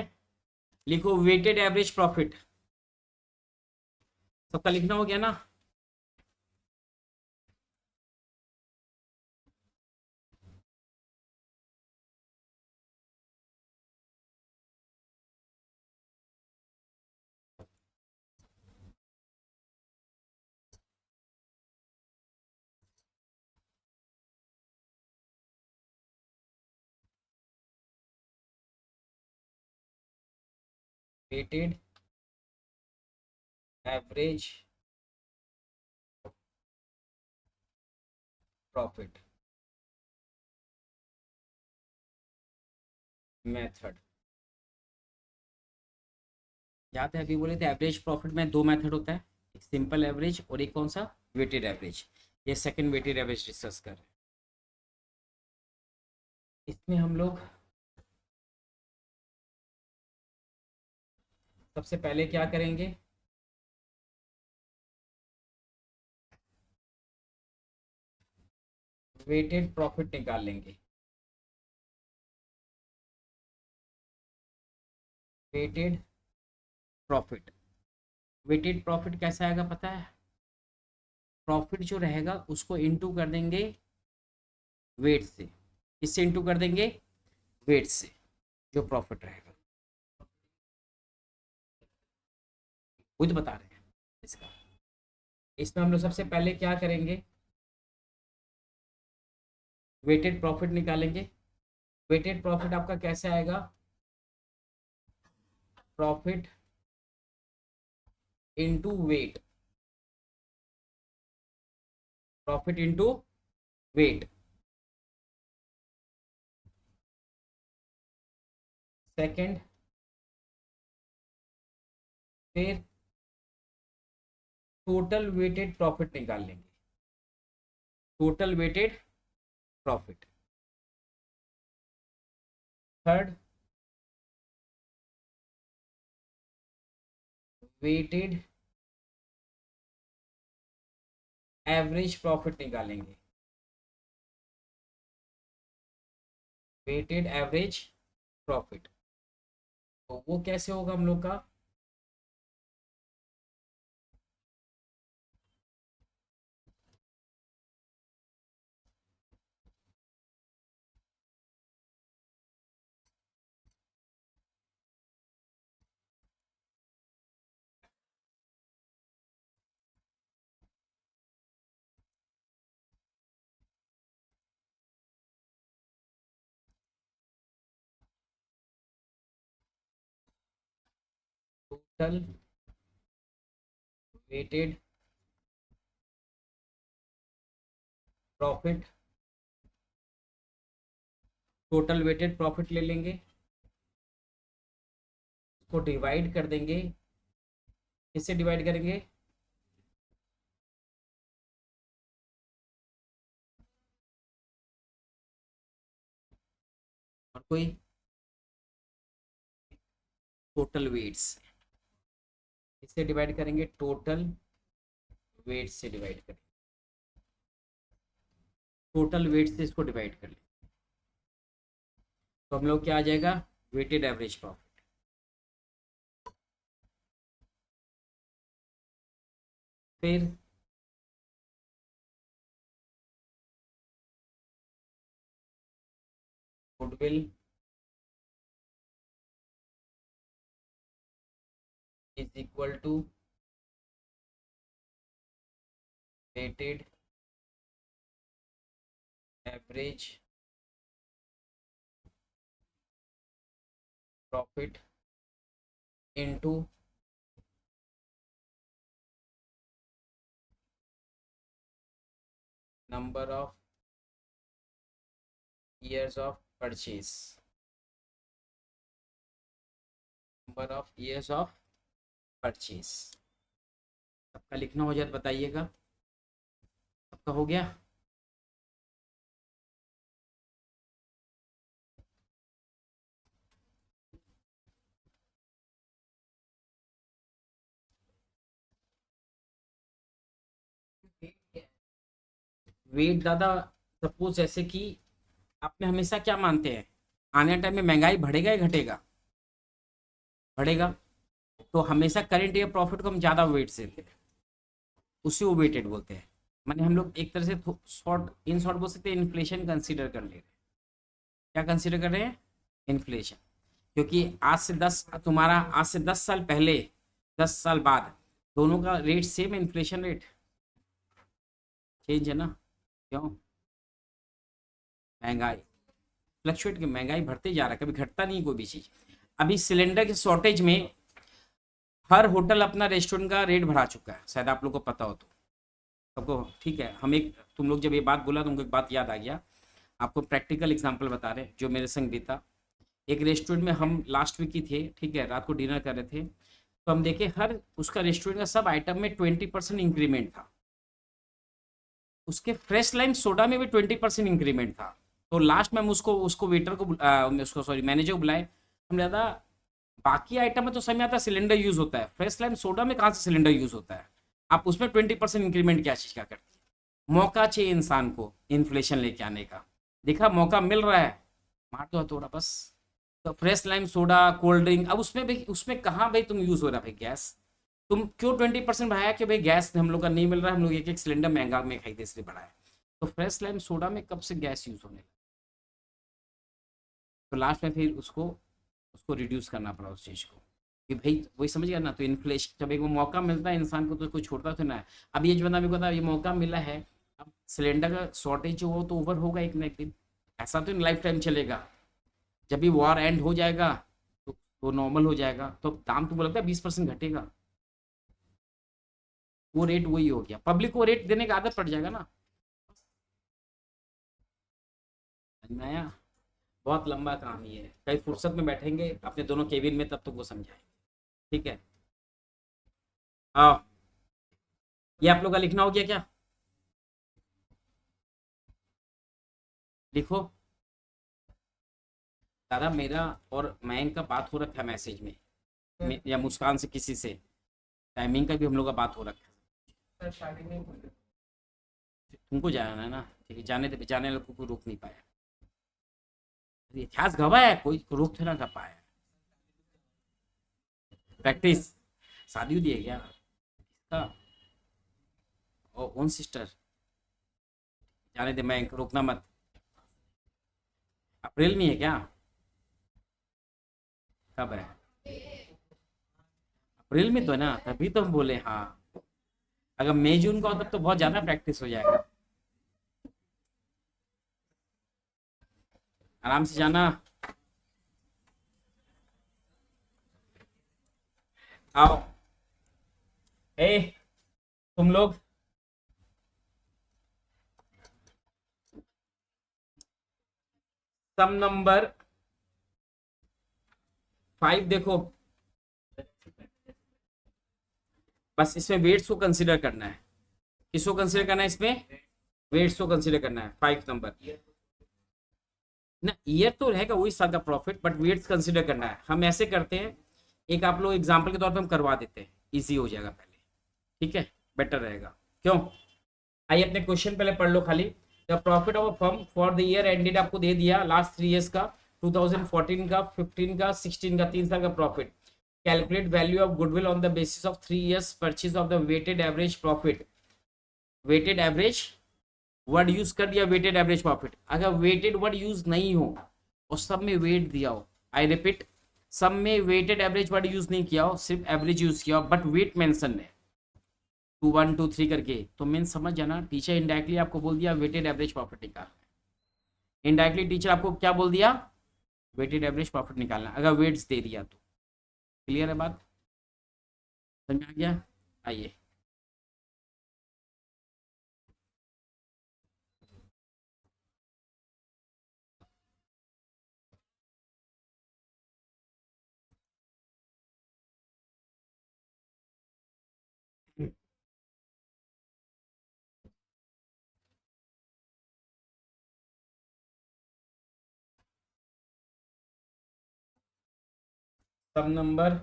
लिखो वेटेड एवरेज प्रॉफिट। सबका लिखना हो गया ना? Weighted average profit method. याद है अभी बोले थे एवरेज प्रॉफिट में दो मेथड होता है, एक सिंपल एवरेज और एक कौन सा, वेटेड एवरेज। ये सेकंड वेटेड एवरेज डिस्कस कर रहे हैं। इसमें हम लोग सबसे पहले क्या करेंगे, वेटेड प्रॉफिट निकाल लेंगे। वेटेड प्रॉफिट, वेटेड प्रॉफिट कैसा आएगा पता है, प्रॉफिट जो रहेगा उसको इनटू कर देंगे वेट से। किससे इनटू कर देंगे, वेट से, जो प्रॉफिट रहेगा। खुद बता रहे हैं इसका। इसमें हम लोग सबसे पहले क्या करेंगे, वेटेड प्रॉफिट निकालेंगे। वेटेड प्रॉफिट आपका कैसे आएगा, profit into weight, profit into weight. Second, फिर टोटल वेटेड प्रॉफिट निकाल लेंगे, total weighted profit. Third, weighted average profit निकालेंगे, वेटेड एवरेज प्रॉफिट। तो वो कैसे होगा हम लोग का, total weighted profit, total weighted profit ले लेंगे, उसको डिवाइड कर देंगे। किससे डिवाइड करेंगे, और कोई टोटल वेट्स, इससे डिवाइड करेंगे, टोटल वेट से डिवाइड करेंगे, टोटल वेट से इसको डिवाइड कर लें। तो हम लोग क्या आ जाएगा, वेटेड एवरेज प्रॉफिट। फिर goodwill is equal to weighted average profit into number of years of purchase, number of years of purchase. सबका लिखना हो जाए तो बताइएगा, सबका हो गया। वेट दादा, सपोज जैसे कि आपने हमेशा क्या मानते हैं, आने टाइम में महंगाई बढ़ेगा या घटेगा, बढ़ेगा। तो हमेशा करंट ईयर प्रॉफिट को हम ज़्यादा वेट से लेते हैं, उसी को वेटेड बोलते हैं। माने हम लोग एक तरह से शॉर्ट, इन शॉर्ट बोल सकते हैं, इन्फ्लेशन कंसीडर कर ले रहे हैं। क्या कंसीडर कर रहे हैं, इन्फ्लेशन। क्योंकि आज से 10, तुम्हारा आज से 10 साल पहले, 10 साल बाद दोनों का रेट सेम है, इन्फ्लेशन रेट चेंज है ना, क्यों, महंगाई फ्लक्चुएट की, महंगाई बढ़ते जा रहा है, कभी घटता नहीं कोई भी चीज़। अभी सिलेंडर की शॉर्टेज में हर होटल अपना रेस्टोरेंट का रेट बढ़ा चुका है, शायद आप लोग को पता हो तो। सबको ठीक है। हम एक, तुम लोग जब ये बात बोला तुमको एक बात याद आ गया, आपको प्रैक्टिकल एग्जांपल बता रहे जो मेरे संग बीता। एक रेस्टोरेंट में हम लास्ट वीक ही थे, ठीक है, रात को डिनर कर रहे थे, तो हम देखे हर उसका रेस्टोरेंट का सब आइटम में 20% इंक्रीमेंट था। उसके फ्रेश लाइम सोडा में भी 20% इंक्रीमेंट था। तो लास्ट में हम उसको उसको वेटर को उसको सॉरी मैनेजर को बुलाए। हम ज़्यादा बाकी आइटम में तो समझ में आता है सिलेंडर यूज होता है, फ्रेश लाइम सोडा में कहाँ से सिलेंडर यूज होता है, आप उसमें 20% इंक्रीमेंट क्या चीज़ का करती है। मौका चाहिए इंसान को इन्फ्लेशन लेके आने का, देखा मौका मिल रहा है, मार दो हथौड़ा बस। तो fresh lime soda cold drink, अब उसमें भाई, उसमें कहाँ भाई तुम यूज हो रहा है भाई गैस, तुम क्यों 20% बढ़ाया कि भाई गैस हम लोग का नहीं मिल रहा है, हम लोग एक एक सिलेंडर महंगा में खरीदे इसलिए बढ़ाया। तो फ्रेश लाइम सोडा में कब से गैस यूज होने लगा, तो लास्ट में फिर उसको उसको रिड्यूस करना पड़ा उस चीज़ को, कि भाई वही समझ गया ना। तो इन्फ्लेशन जब एक वो मौका मिलता है इंसान को तो कोई छोड़ता तो ना है। अब ये जो बंदा मेरे को बता, ये मौका मिला है, अब सिलेंडर का शॉर्टेज जो हो तो ओवर होगा एक ना एक दिन, ऐसा तो लाइफ टाइम चलेगा। जब भी वॉर एंड हो जाएगा तो नॉर्मल हो जाएगा, तो दाम तो बोलता है 20% घटेगा, वो रेट वही हो गया, पब्लिक को रेट देने का आदत पड़ जाएगा ना। नया बहुत लंबा काम ही है, कहीं फुर्सत में बैठेंगे अपने दोनों केबिन में तब तो वो समझाएंगे। ठीक है, आओ, ये आप लोग का लिखना हो गया क्या, लिखो। दादा मेरा और मयंक का बात हो रखा है मैसेज में, या मुस्कान से किसी से, टाइमिंग का भी हम लोग का बात हो रखा है। तुमको जाना है ना, ठीक है, जाने दे, जाने वालों को कोई रोक नहीं पाया, इतिहास गवाह है, कोई रोक थोड़ा ना कर पाया। प्रैक्टिस, शादी उदी है क्या इसका, ओन सिस्टर, जाने दे, मैं रोकना मत। अप्रैल में है क्या, कब है, अप्रैल में तो है ना, तभी तो हम बोले हाँ। अगर मई जून का हो तब तो बहुत ज्यादा प्रैक्टिस हो जाएगा, आराम से जाना। आओ, ए तुम लोग सम नंबर 5 देखो, बस इसमें वेट्स को कंसिडर करना है, किसको कंसिडर करना है इसमें, वेट्स को कंसिडर करना है 5 नंबर ना। ईयर तो रहेगा वही साल का प्रॉफिट, बट वेट्स कंसिडर करना है। हम ऐसे करते हैं, एक आप लोग एग्जांपल के तौर पे हम करवा देते हैं, इजी हो जाएगा पहले, ठीक है, बेटर रहेगा, क्यों। आइए अपने क्वेश्चन पहले पढ़ लो खाली। The profit of a firm for the year ended आपको दे दिया, लास्ट 3 ईयर्स का, 2014 का, 15 का, 16 का, 3 साल का profit. Calculate value of goodwill on the basis of 3 years purchase of the weighted average profit. Weighted average word use कर दिया, वेटेड एवरेज प्रॉफिट। अगर वेटेड वर्ड यूज नहीं हो और सब में वेट दिया हो, आई रिपीट, सब में वेटेड एवरेज वर्ड यूज नहीं किया हो, सिर्फ एवरेज यूज किया हो, बट वेट मेंशन है 2 1 2 3 करके, तो मीन समझ जाना टीचर इनडायरेक्टली आपको बोल दिया वेटेड एवरेज प्रॉफिट निकाल। इनडायरेक्टली टीचर आपको क्या बोल दिया, वेटेड एवरेज प्रॉफिट निकालना, अगर वेट्स दे दिया तो। क्लियर है बात, समझ में आ गया। आइए, सब नंबर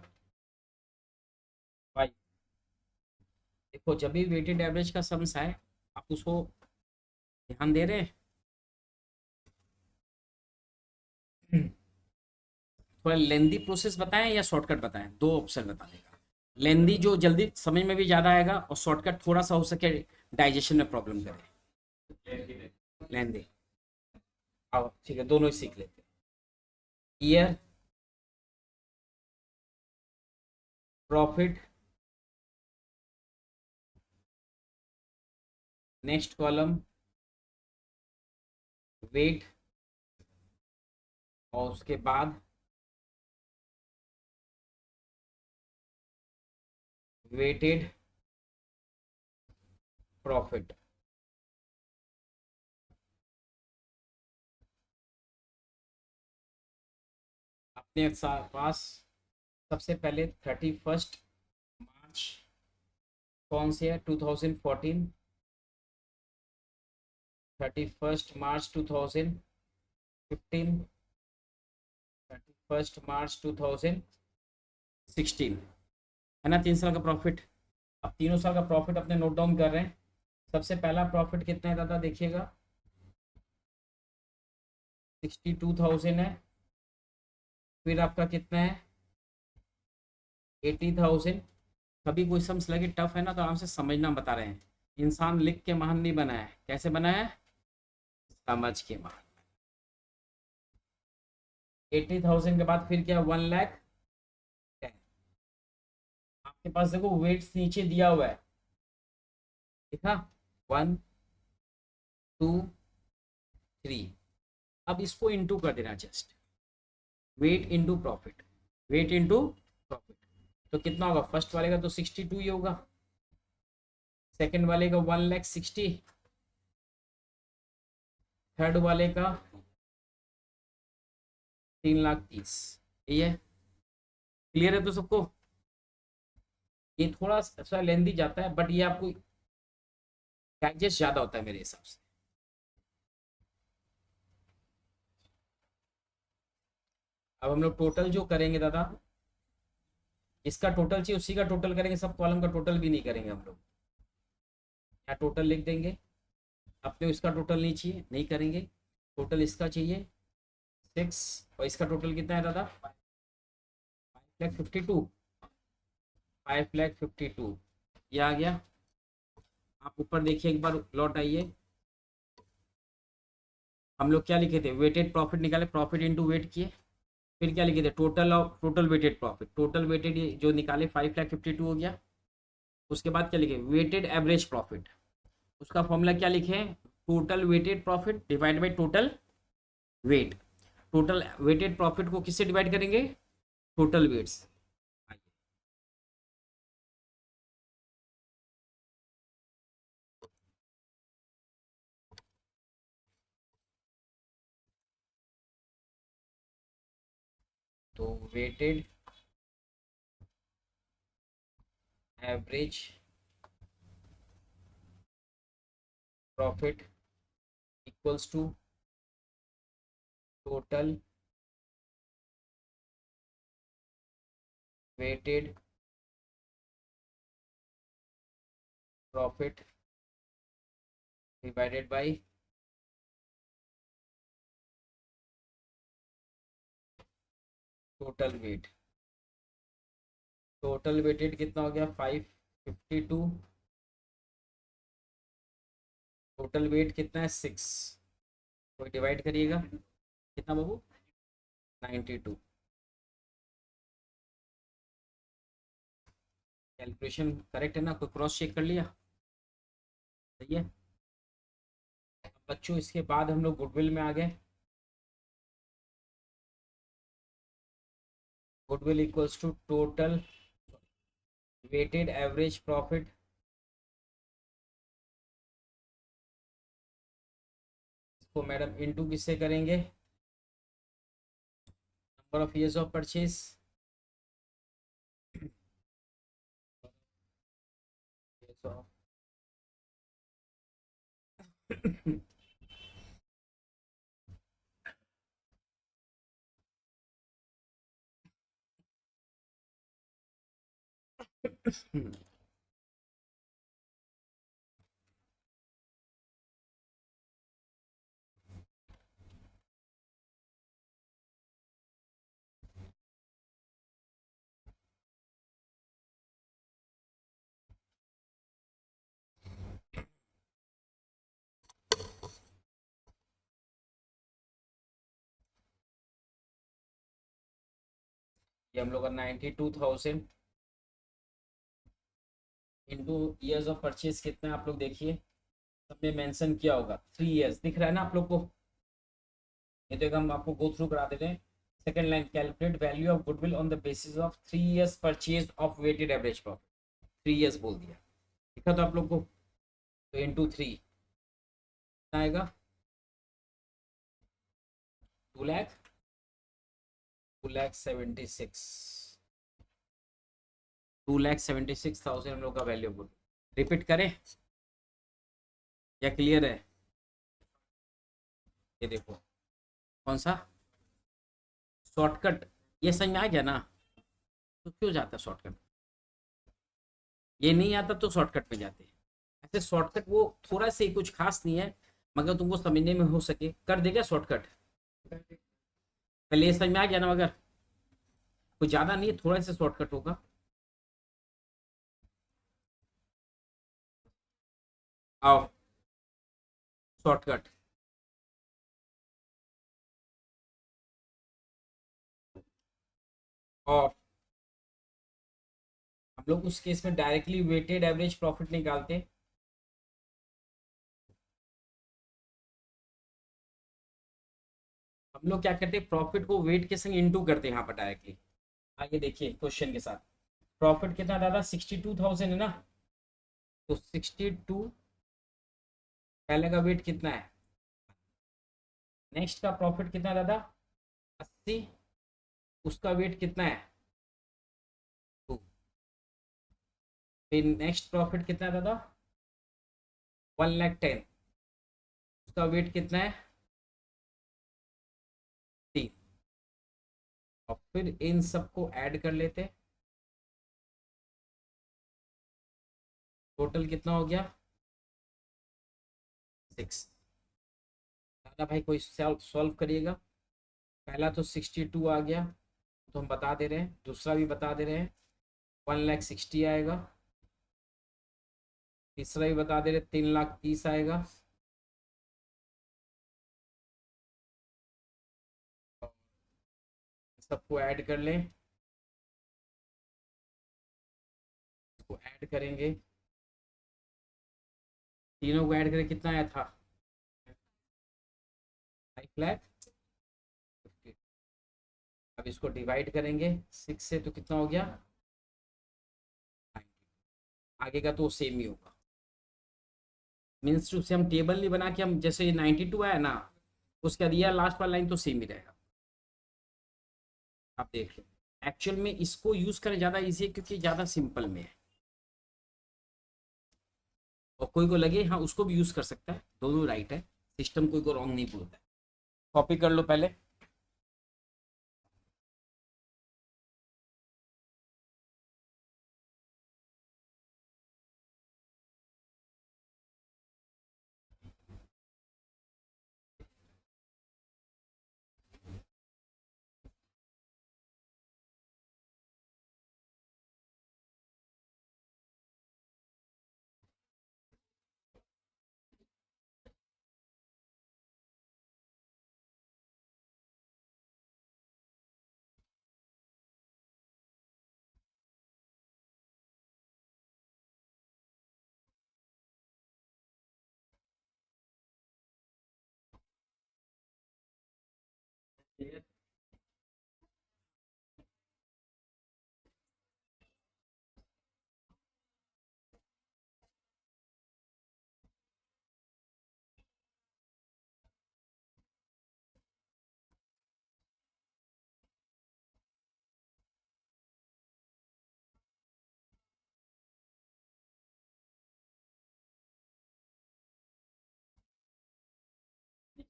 5 देखो, जब भी वेटेड एवरेज का सम्स है, आप उसको ध्यान दे रहे हैं। थोड़ा लेंदी प्रोसेस बताएं या शॉर्टकट बताएं, दो ऑप्शन बता देगा। लेंदी जो जल्दी समझ में भी ज्यादा आएगा, और शॉर्टकट थोड़ा सा हो सके डाइजेशन में प्रॉब्लम करे। लेंदी, आओ ठीक है, दोनों ही सीख लेते हैं। Year, profit, next column weight, और उसके बाद वेटेड प्रॉफिट। अपने पास सबसे पहले 31 मार्च कौन से है 2014, 31 मार्च 2015, 31 मार्च 2016, है ना, 3 साल का प्रॉफिट। अब तीनों साल का प्रॉफिट अपने नोट डाउन कर रहे हैं। सबसे पहला प्रॉफिट कितना है दादा देखिएगा, 62,000 है। फिर आपका कितना है 80,000। कभी कोई सम्स लगे टफ है ना तो आराम से समझना बता रहे हैं। इंसान लिख के महान नहीं बना है, कैसे बना है, समझ के महान। 80,000 के बाद फिर क्या 1,10,000। आपके पास देखो वेट्स नीचे दिया हुआ है, देखा 1 2 3। अब इसको इंटू कर देना, just weight into profit, weight into profit. तो कितना होगा, फर्स्ट वाले का तो 62 ही होगा, सेकंड वाले का 1,60,000, थर्ड वाले का 3,30,000। ये है, क्लियर है तो सबको। ये थोड़ा सा लेंदी जाता है बट ये आपको डाइजेस्ट ज्यादा होता है मेरे हिसाब से। अब हम लोग टोटल जो करेंगे दादा, इसका टोटल चाहिए उसी का टोटल करेंगे, सब कॉलम का टोटल भी नहीं करेंगे हम लोग। यहाँ टोटल लिख देंगे, अपने इसका टोटल नहीं चाहिए, नहीं करेंगे। टोटल इसका चाहिए 6, और इसका टोटल कितना है दादा 5,52,000, 5,52,000 ये आ गया। आप ऊपर देखिए एक बार लौट आइए, हम लोग क्या लिखे थे, वेटेड प्रॉफिट निकाले, प्रॉफिट इनटू वेट किए। फिर क्या लिखे थे, total of total weighted profit, total weighted जो निकाले 5,52,000 हो गया। उसके बाद क्या लिखे, वेटेड एवरेज प्रॉफिट, उसका फॉर्मूला क्या लिखे हैं, total weighted profit divide by total weight. Total weighted profit को किससे डिवाइड करेंगे, टोटल वेट्स। तो weighted average profit equals to total weighted profit divided by total weight. Total weighted कितना हो गया 552, टोटल वेट कितना है 6, कोई डिवाइड करिएगा कितना बाबू 92। कैलकुलेशन करेक्ट है ना, कोई क्रॉस चेक कर लिया, सही है। बच्चों इसके बाद हम लोग गुडविल में आ गए। Goodwill equals to total weighted average profit इसको मैडम इनटू किससे करेंगे, number of years of purchase, ये हम लोग का 92,000 इंटू ईयर्स ऑफ परचेज कितना है आप लोग देखिए, सबने मेंशन किया होगा 3 ईयर्स, दिख रहा है ना आप लोग को। ये तो हम आपको गो थ्रू करा देते हैं। Second line, calculate value of goodwill on the basis of 3 years purchase of weighted average profit. 3 years बोल दिया, दिखा तो आप लोग को, तो इंटू 3 आएगा 2 लाख, 2,76,000, 2,76,000 हम लोग का वैल्यूबल। रिपीट करें या क्लियर है? ये देखो कौन सा शॉर्टकट, ये समझ में आ गया ना? तो क्यों जाता है शॉर्टकट, ये नहीं आता तो शॉर्टकट में जाते हैं। ऐसे शॉर्टकट वो थोड़ा सा ही कुछ खास नहीं है, मगर तुमको समझने में हो सके कर देगा शॉर्टकट। पहले ये समझ में आ गया ना? मगर कुछ ज्यादा नहीं है, थोड़ा सा शॉर्टकट होगा। आओ शॉर्टकट, और हम लोग उस केस में डायरेक्टली वेटेड एवरेज प्रॉफिट निकालते हैं। हम लोग क्या करते हैं, प्रॉफिट को वेट के संग इंटू करते हैं यहाँ पर डायरेक्टली। आगे देखिए क्वेश्चन के साथ, प्रॉफिट कितना दादा 62,000 है ना, तो 62 पहले का वेट कितना है, नेक्स्ट का प्रॉफिट कितना है दादा 80, उसका वेट कितना है 2, फिर नेक्स्ट प्रॉफिट कितना है दादा 1,10,000, उसका वेट कितना है 3, और फिर इन सबको ऐड कर लेते हैं, टोटल कितना हो गया 6। दादा भाई कोई सॉल्व करिएगा। पहला तो 62 आ गया, तो हम बता दे रहे हैं, दूसरा भी बता दे रहे हैं 1,60,000 आएगा, तीसरा भी बता दे रहे 3,30,000 आएगा, सबको ऐड कर लें, इसको ऐड करेंगे, तीनों को ऐड करें कितना आया था 5,50,000। अब इसको डिवाइड करेंगे 6 से तो कितना हो गया 90। आगे का तो सेम ही होगा, मीन्स टू से हम टेबल नहीं बना के, हम जैसे 92 आया ना, उसका दिया लास्ट वाला लाइन तो सेम ही रहेगा। आप देख लो, एक्चुअल में इसको यूज करें ज्यादा इजी है क्योंकि ज्यादा सिंपल में है, और कोई को लगे हाँ उसको भी यूज कर सकता है, दोनों राइट है, सिस्टम कोई को रॉन्ग नहीं बोलता है। कॉपी कर लो पहले।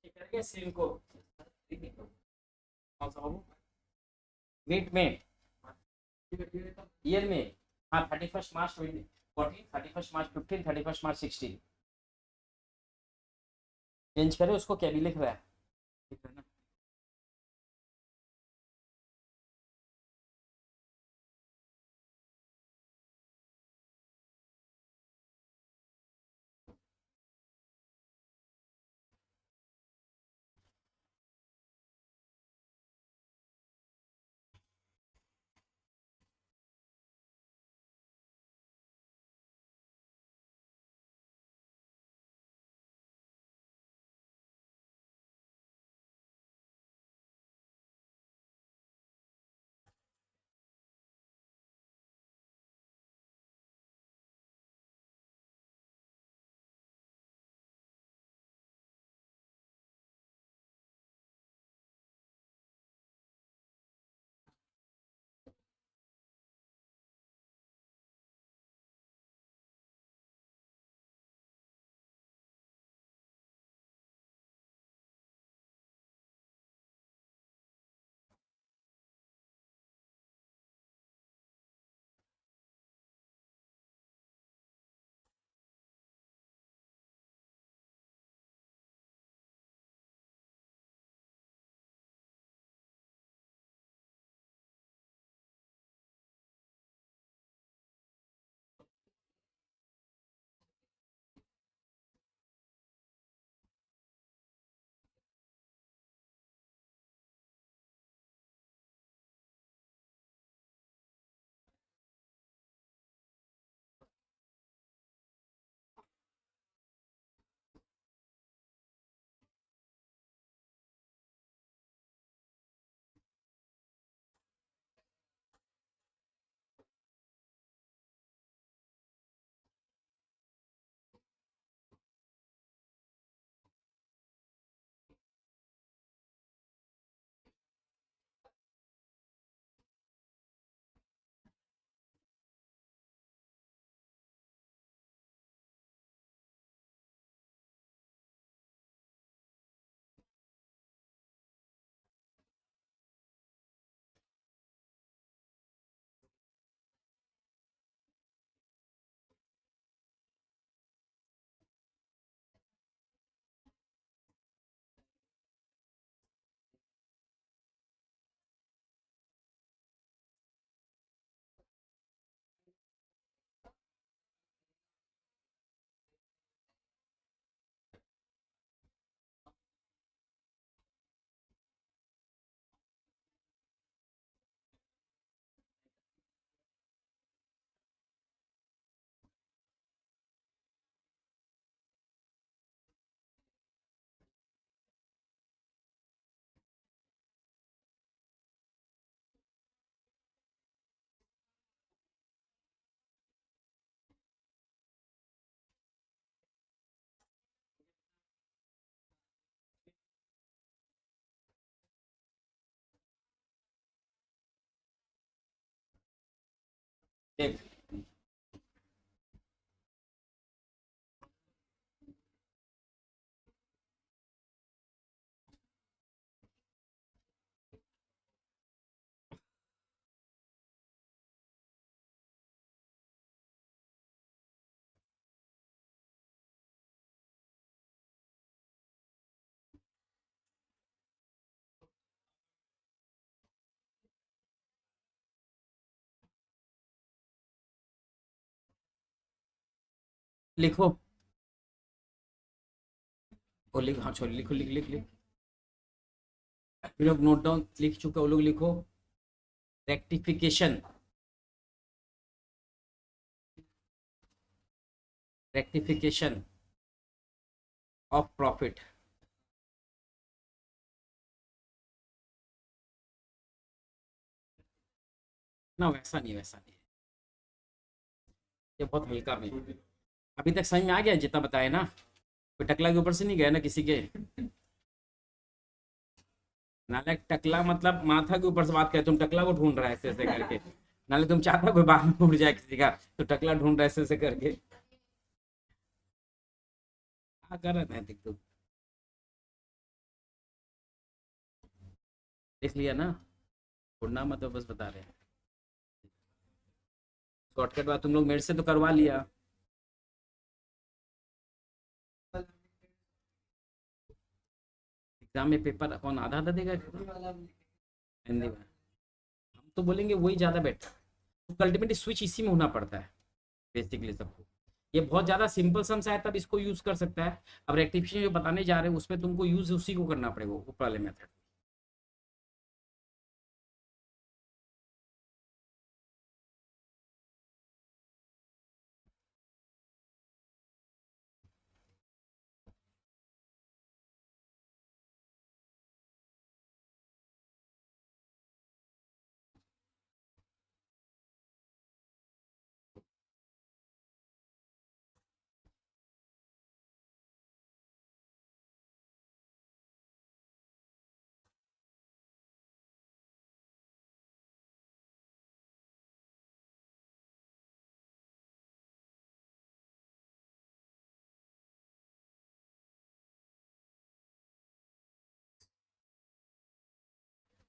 करेंगे सेल को वेट में, ईयर में, हाँ 31 मार्च 2014, 31 मार्च 15, 31 मार्च 16 चेंज करें उसको, क्या भी लिख रहा है। देख, लिखो, वो लिख, हाँ छोड़, लिखो, लिख लिख लिख। फिर लोग नोट डाउन लिख चुके हो लोग, लिखो। Rectification, rectification of profit. ना वैसा नहीं, वैसा नहीं, ये बहुत हल्का में। अभी तक समझ में आ गया जितना बताया ना? कोई टकला के ऊपर से नहीं गया ना किसी के? नाले टकला मतलब माथा के ऊपर से बात करे, तुम टकला को ढूंढ रहा है ऐसे ऐसे करके। नाले तुम चाहता कोई बात में उड़ जाए किसी का, तो टकला ढूंढ रहा है ऐसे ऐसे करके। हाँ कर रहा था देख तू, देख लिया ना? ढूंढना मतलब बस बता रहे हैं। शॉर्टकट बात तुम लोग मेरे से तो करवा लिया। एग्जाम में पेपर कौन आधा आधा देगा? हिंदी में हम तो बोलेंगे वही ज्यादा बेटर। तो अल्टीमेटली स्विच इसी में होना पड़ता है बेसिकली सबको। ये बहुत ज्यादा सिंपल सम्स है तब इसको यूज कर सकता है। अब रेक्टिफिकेशन जो बताने जा रहे हैं उसमें तुमको यूज उसी को करना पड़ेगा, ऊपर वाले मेथड।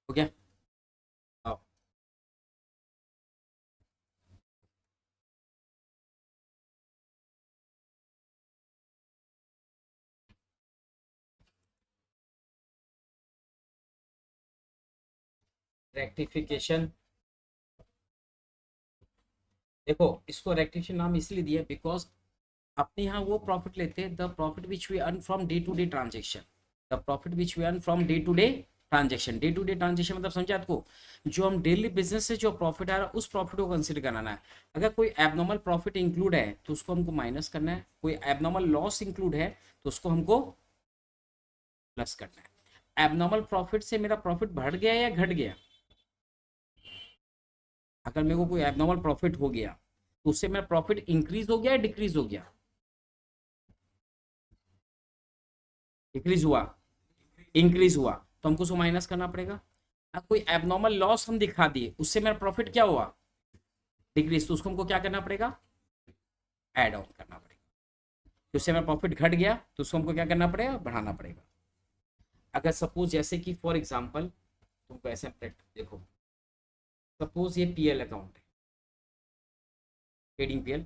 हो गया? आओ। रेक्टिफिकेशन, देखो इसको रेक्टिफिकेशन नाम इसलिए दिया बिकॉज अपने यहाँ वो प्रॉफिट लेते हैं, the profit which we earn from day to day transaction. The profit which we earn from day to day transaction. Day to day transaction मतलब समझा आपको? जो हम डेली बिजनेस से जो प्रॉफिट आ रहा है उस प्रॉफिट को कंसिडर कराना है। अगर कोई एबनॉर्मल प्रॉफिट इंक्लूड है तो उसको हमको माइनस करना है, कोई एबनॉर्मल लॉस इंक्लूड है तो उसको हमको प्लस करना है। एबनॉर्मल प्रॉफिट से मेरा प्रॉफिट बढ़ गया या घट गया? अगर मेरे को कोई एबनॉर्मल प्रॉफिट हो गया तो उससे मेरा प्रॉफिट इंक्रीज हो गया या डिक्रीज हो गया? डिक्रीज हुआ, इंक्रीज हुआ, तो हमको उसको माइनस करना पड़ेगा। अब कोई एबनॉर्मल लॉस हम दिखा दिए, उससे मेरा प्रॉफिट क्या हुआ? डिक्रीज, तो उसको हमको क्या करना पड़ेगा? ऐड ऑन करना पड़ेगा। तो उससे मेरा प्रॉफिट घट गया तो उसको हमको क्या करना पड़ेगा? बढ़ाना पड़ेगा। अगर सपोज जैसे कि फॉर एग्जाम्पल तुमको ऐसे देखो, सपोज ये पीएल अकाउंट है, ट्रेडिंग पीएल।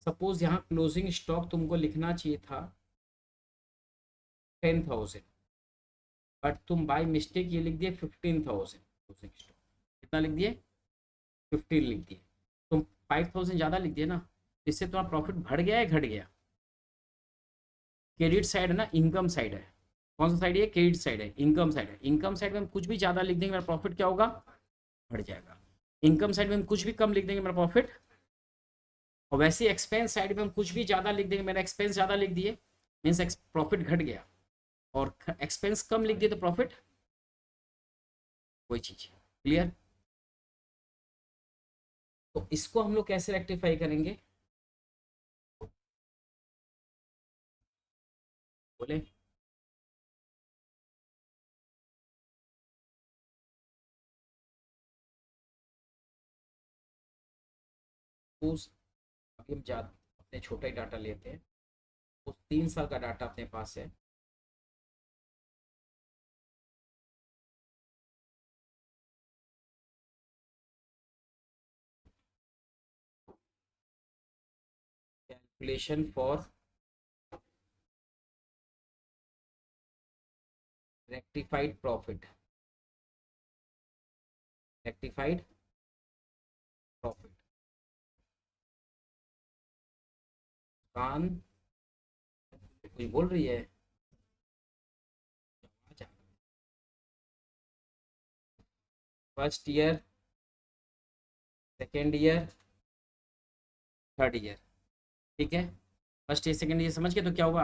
सपोज यहाँ क्लोजिंग स्टॉक तुमको लिखना चाहिए था 10,000, बट तुम बाय मिस्टेक ये लिख दिए 15,000 क्लोजिंग स्टॉक। कितना लिख दिए? 15 लिख दिए। तुम 5,000 ज़्यादा लिख दिए ना, इससे तुम्हारा प्रॉफिट बढ़ गया या घट गया? क्रेडिट साइड है ना, इनकम साइड है। कौन सा साइड है? क्रेडिट साइड है, इनकम साइड है। इनकम साइड में हम कुछ भी ज़्यादा लिख देंगे मेरा प्रॉफिट क्या होगा? बढ़ जाएगा। इनकम साइड में हम कुछ भी कम लिख देंगे मेरा प्रॉफिट, और वैसे एक्सपेंस साइड में हम कुछ भी ज़्यादा लिख देंगे, मेरा एक्सपेंस ज़्यादा लिख दिए मीन्स प्रॉफिट घट गया, और एक्सपेंस कम लिख दिए तो प्रॉफिट कोई चीज़। क्लियर? तो इसको हम लोग कैसे रेक्टिफाई करेंगे? बोले। उस अभी हम जा अपने छोटा ही डाटा लेते हैं, उस 3 साल का डाटा अपने पास है। Calculation for rectified profit, rectified profit कान कोई बोल रही है। First year, second year, third year, ठीक है। फर्स्ट ईयर सेकेंड ईयर समझ के तो क्या हुआ,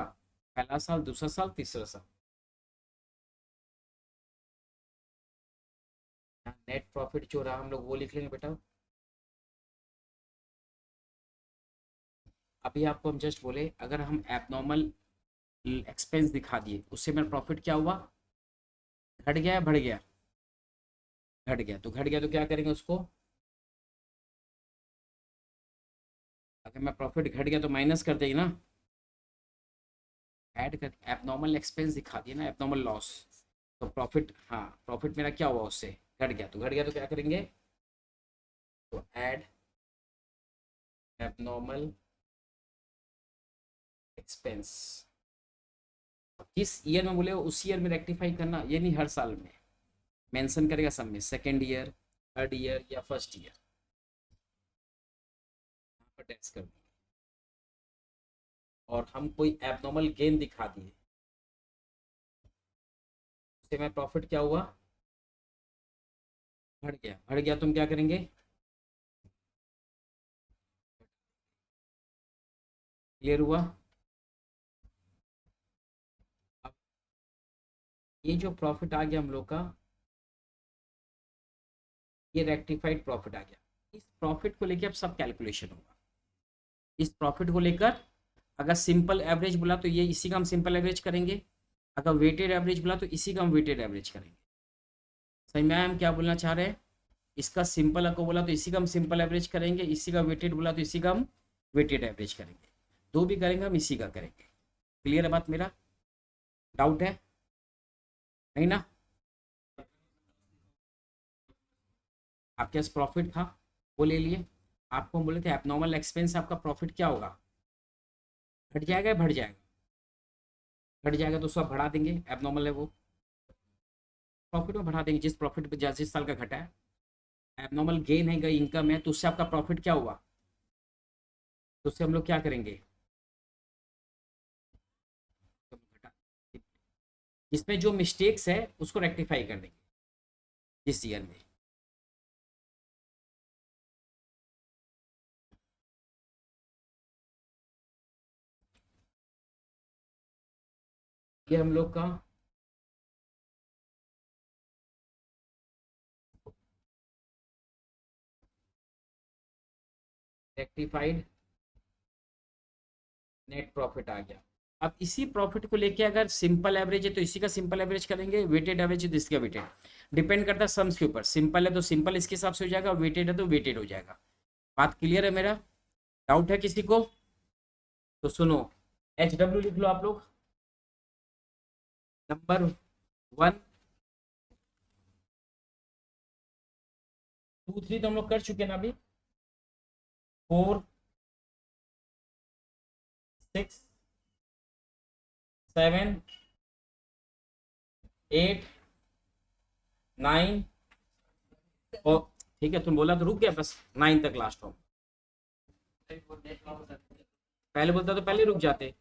पहला साल, दूसरा साल, तीसरा साल। नेट प्रॉफिट जो रहा हम लोग वो लिख लेंगे बेटा। अभी आपको हम जस्ट बोले अगर हम एबनॉर्मल एक्सपेंस दिखा दिए उससे मेरा प्रॉफिट क्या हुआ, घट गया, बढ़ गया, घट गया। तो घट गया तो क्या करेंगे उसको, अगर मैं प्रॉफिट घट गया तो माइनस कर देगी ना, ऐड कर, एबनॉर्मल एक्सपेंस दिखा दिए ना, एबनॉर्मल लॉस। तो प्रॉफिट, हाँ प्रॉफिट मेरा क्या हुआ उससे, घट गया। तो घट गया तो क्या करेंगे, तो ऐड एबनॉर्मल एक्सपेंस। किस ईयर में बोले उस ईयर में रेक्टिफाई करना, ये नहीं हर साल में मेंशन करेगा सब में, सेकेंड ईयर, थर्ड ईयर या फर्स्ट ईयर, यहाँ पर टैक्स कर देंगे। और हम कोई एबनॉर्मल गेन दिखा दिए उससे में प्रॉफिट क्या हुआ, बढ़ गया, बढ़ गया। तुम क्या करेंगे, क्लियर हुआ। अब ये जो प्रॉफिट आ गया हम लोग का, ये रेक्टिफाइड प्रॉफिट आ गया। इस प्रॉफिट को लेकर अब सब कैलकुलेशन होगा। इस प्रॉफिट को लेकर अगर सिंपल एवरेज बोला तो ये इसी का हम सिंपल एवरेज करेंगे, अगर वेटेड एवरेज बोला तो इसी का हम वेटेड एवरेज करेंगे। सही में हम क्या बोलना चाह रहे हैं, इसका सिंपल अगर बोला तो इसी का हम सिंपल एवरेज करेंगे, इसी का वेटेड बोला तो इसी का हम वेटेड एवरेज करेंगे, दो भी करेंगे हम इसी का करेंगे। क्लियर है बात, मेरा डाउट है नहीं ना। आपके पास प्रॉफिट था वो ले लिए, आपको हम बोले थे एबनॉर्मल एक्सपेंस आपका प्रॉफिट क्या होगा, घट जाएगा या बढ़ जाएगा, घट जाएगा तो सब बढ़ा देंगे, एबनॉर्मल है वो, प्रॉफिट में बढ़ा देंगे जिस प्रॉफिट पे जिस साल का घटा है। एबनॉर्मल गेन है, इनकम है, तो उससे आपका प्रॉफिट क्या हुआ, तो उससे हम लोग क्या करेंगे, तो घटा, इसमें जो मिस्टेक्स है उसको रेक्टिफाई कर देंगे इस ईयर में। ये हम लोग का रेक्टिफाइड नेट प्रॉफिट आ गया। अब इसी प्रॉफिट को लेके अगर सिंपल एवरेज है तो इसी का सिंपल एवरेज करेंगे, वेटेड एवरेज है तो इसका वेटेड, डिपेंड करता है सम्स के ऊपर। सिंपल है तो सिंपल इसके हिसाब से हो जाएगा, वेटेड है तो वेटेड हो जाएगा। बात क्लियर है मेरा, डाउट है किसी को तो सुनो, HW लिख लो आप लोग। नंबर 1, 2, 3 तो हम लोग कर चुके ना अभी, 4, 6, 7, 8, 9 और ठीक है, तुम बोला तो रुक गया, बस 9 तक लास्ट हो। पहले बोलता तो पहले रुक जाते।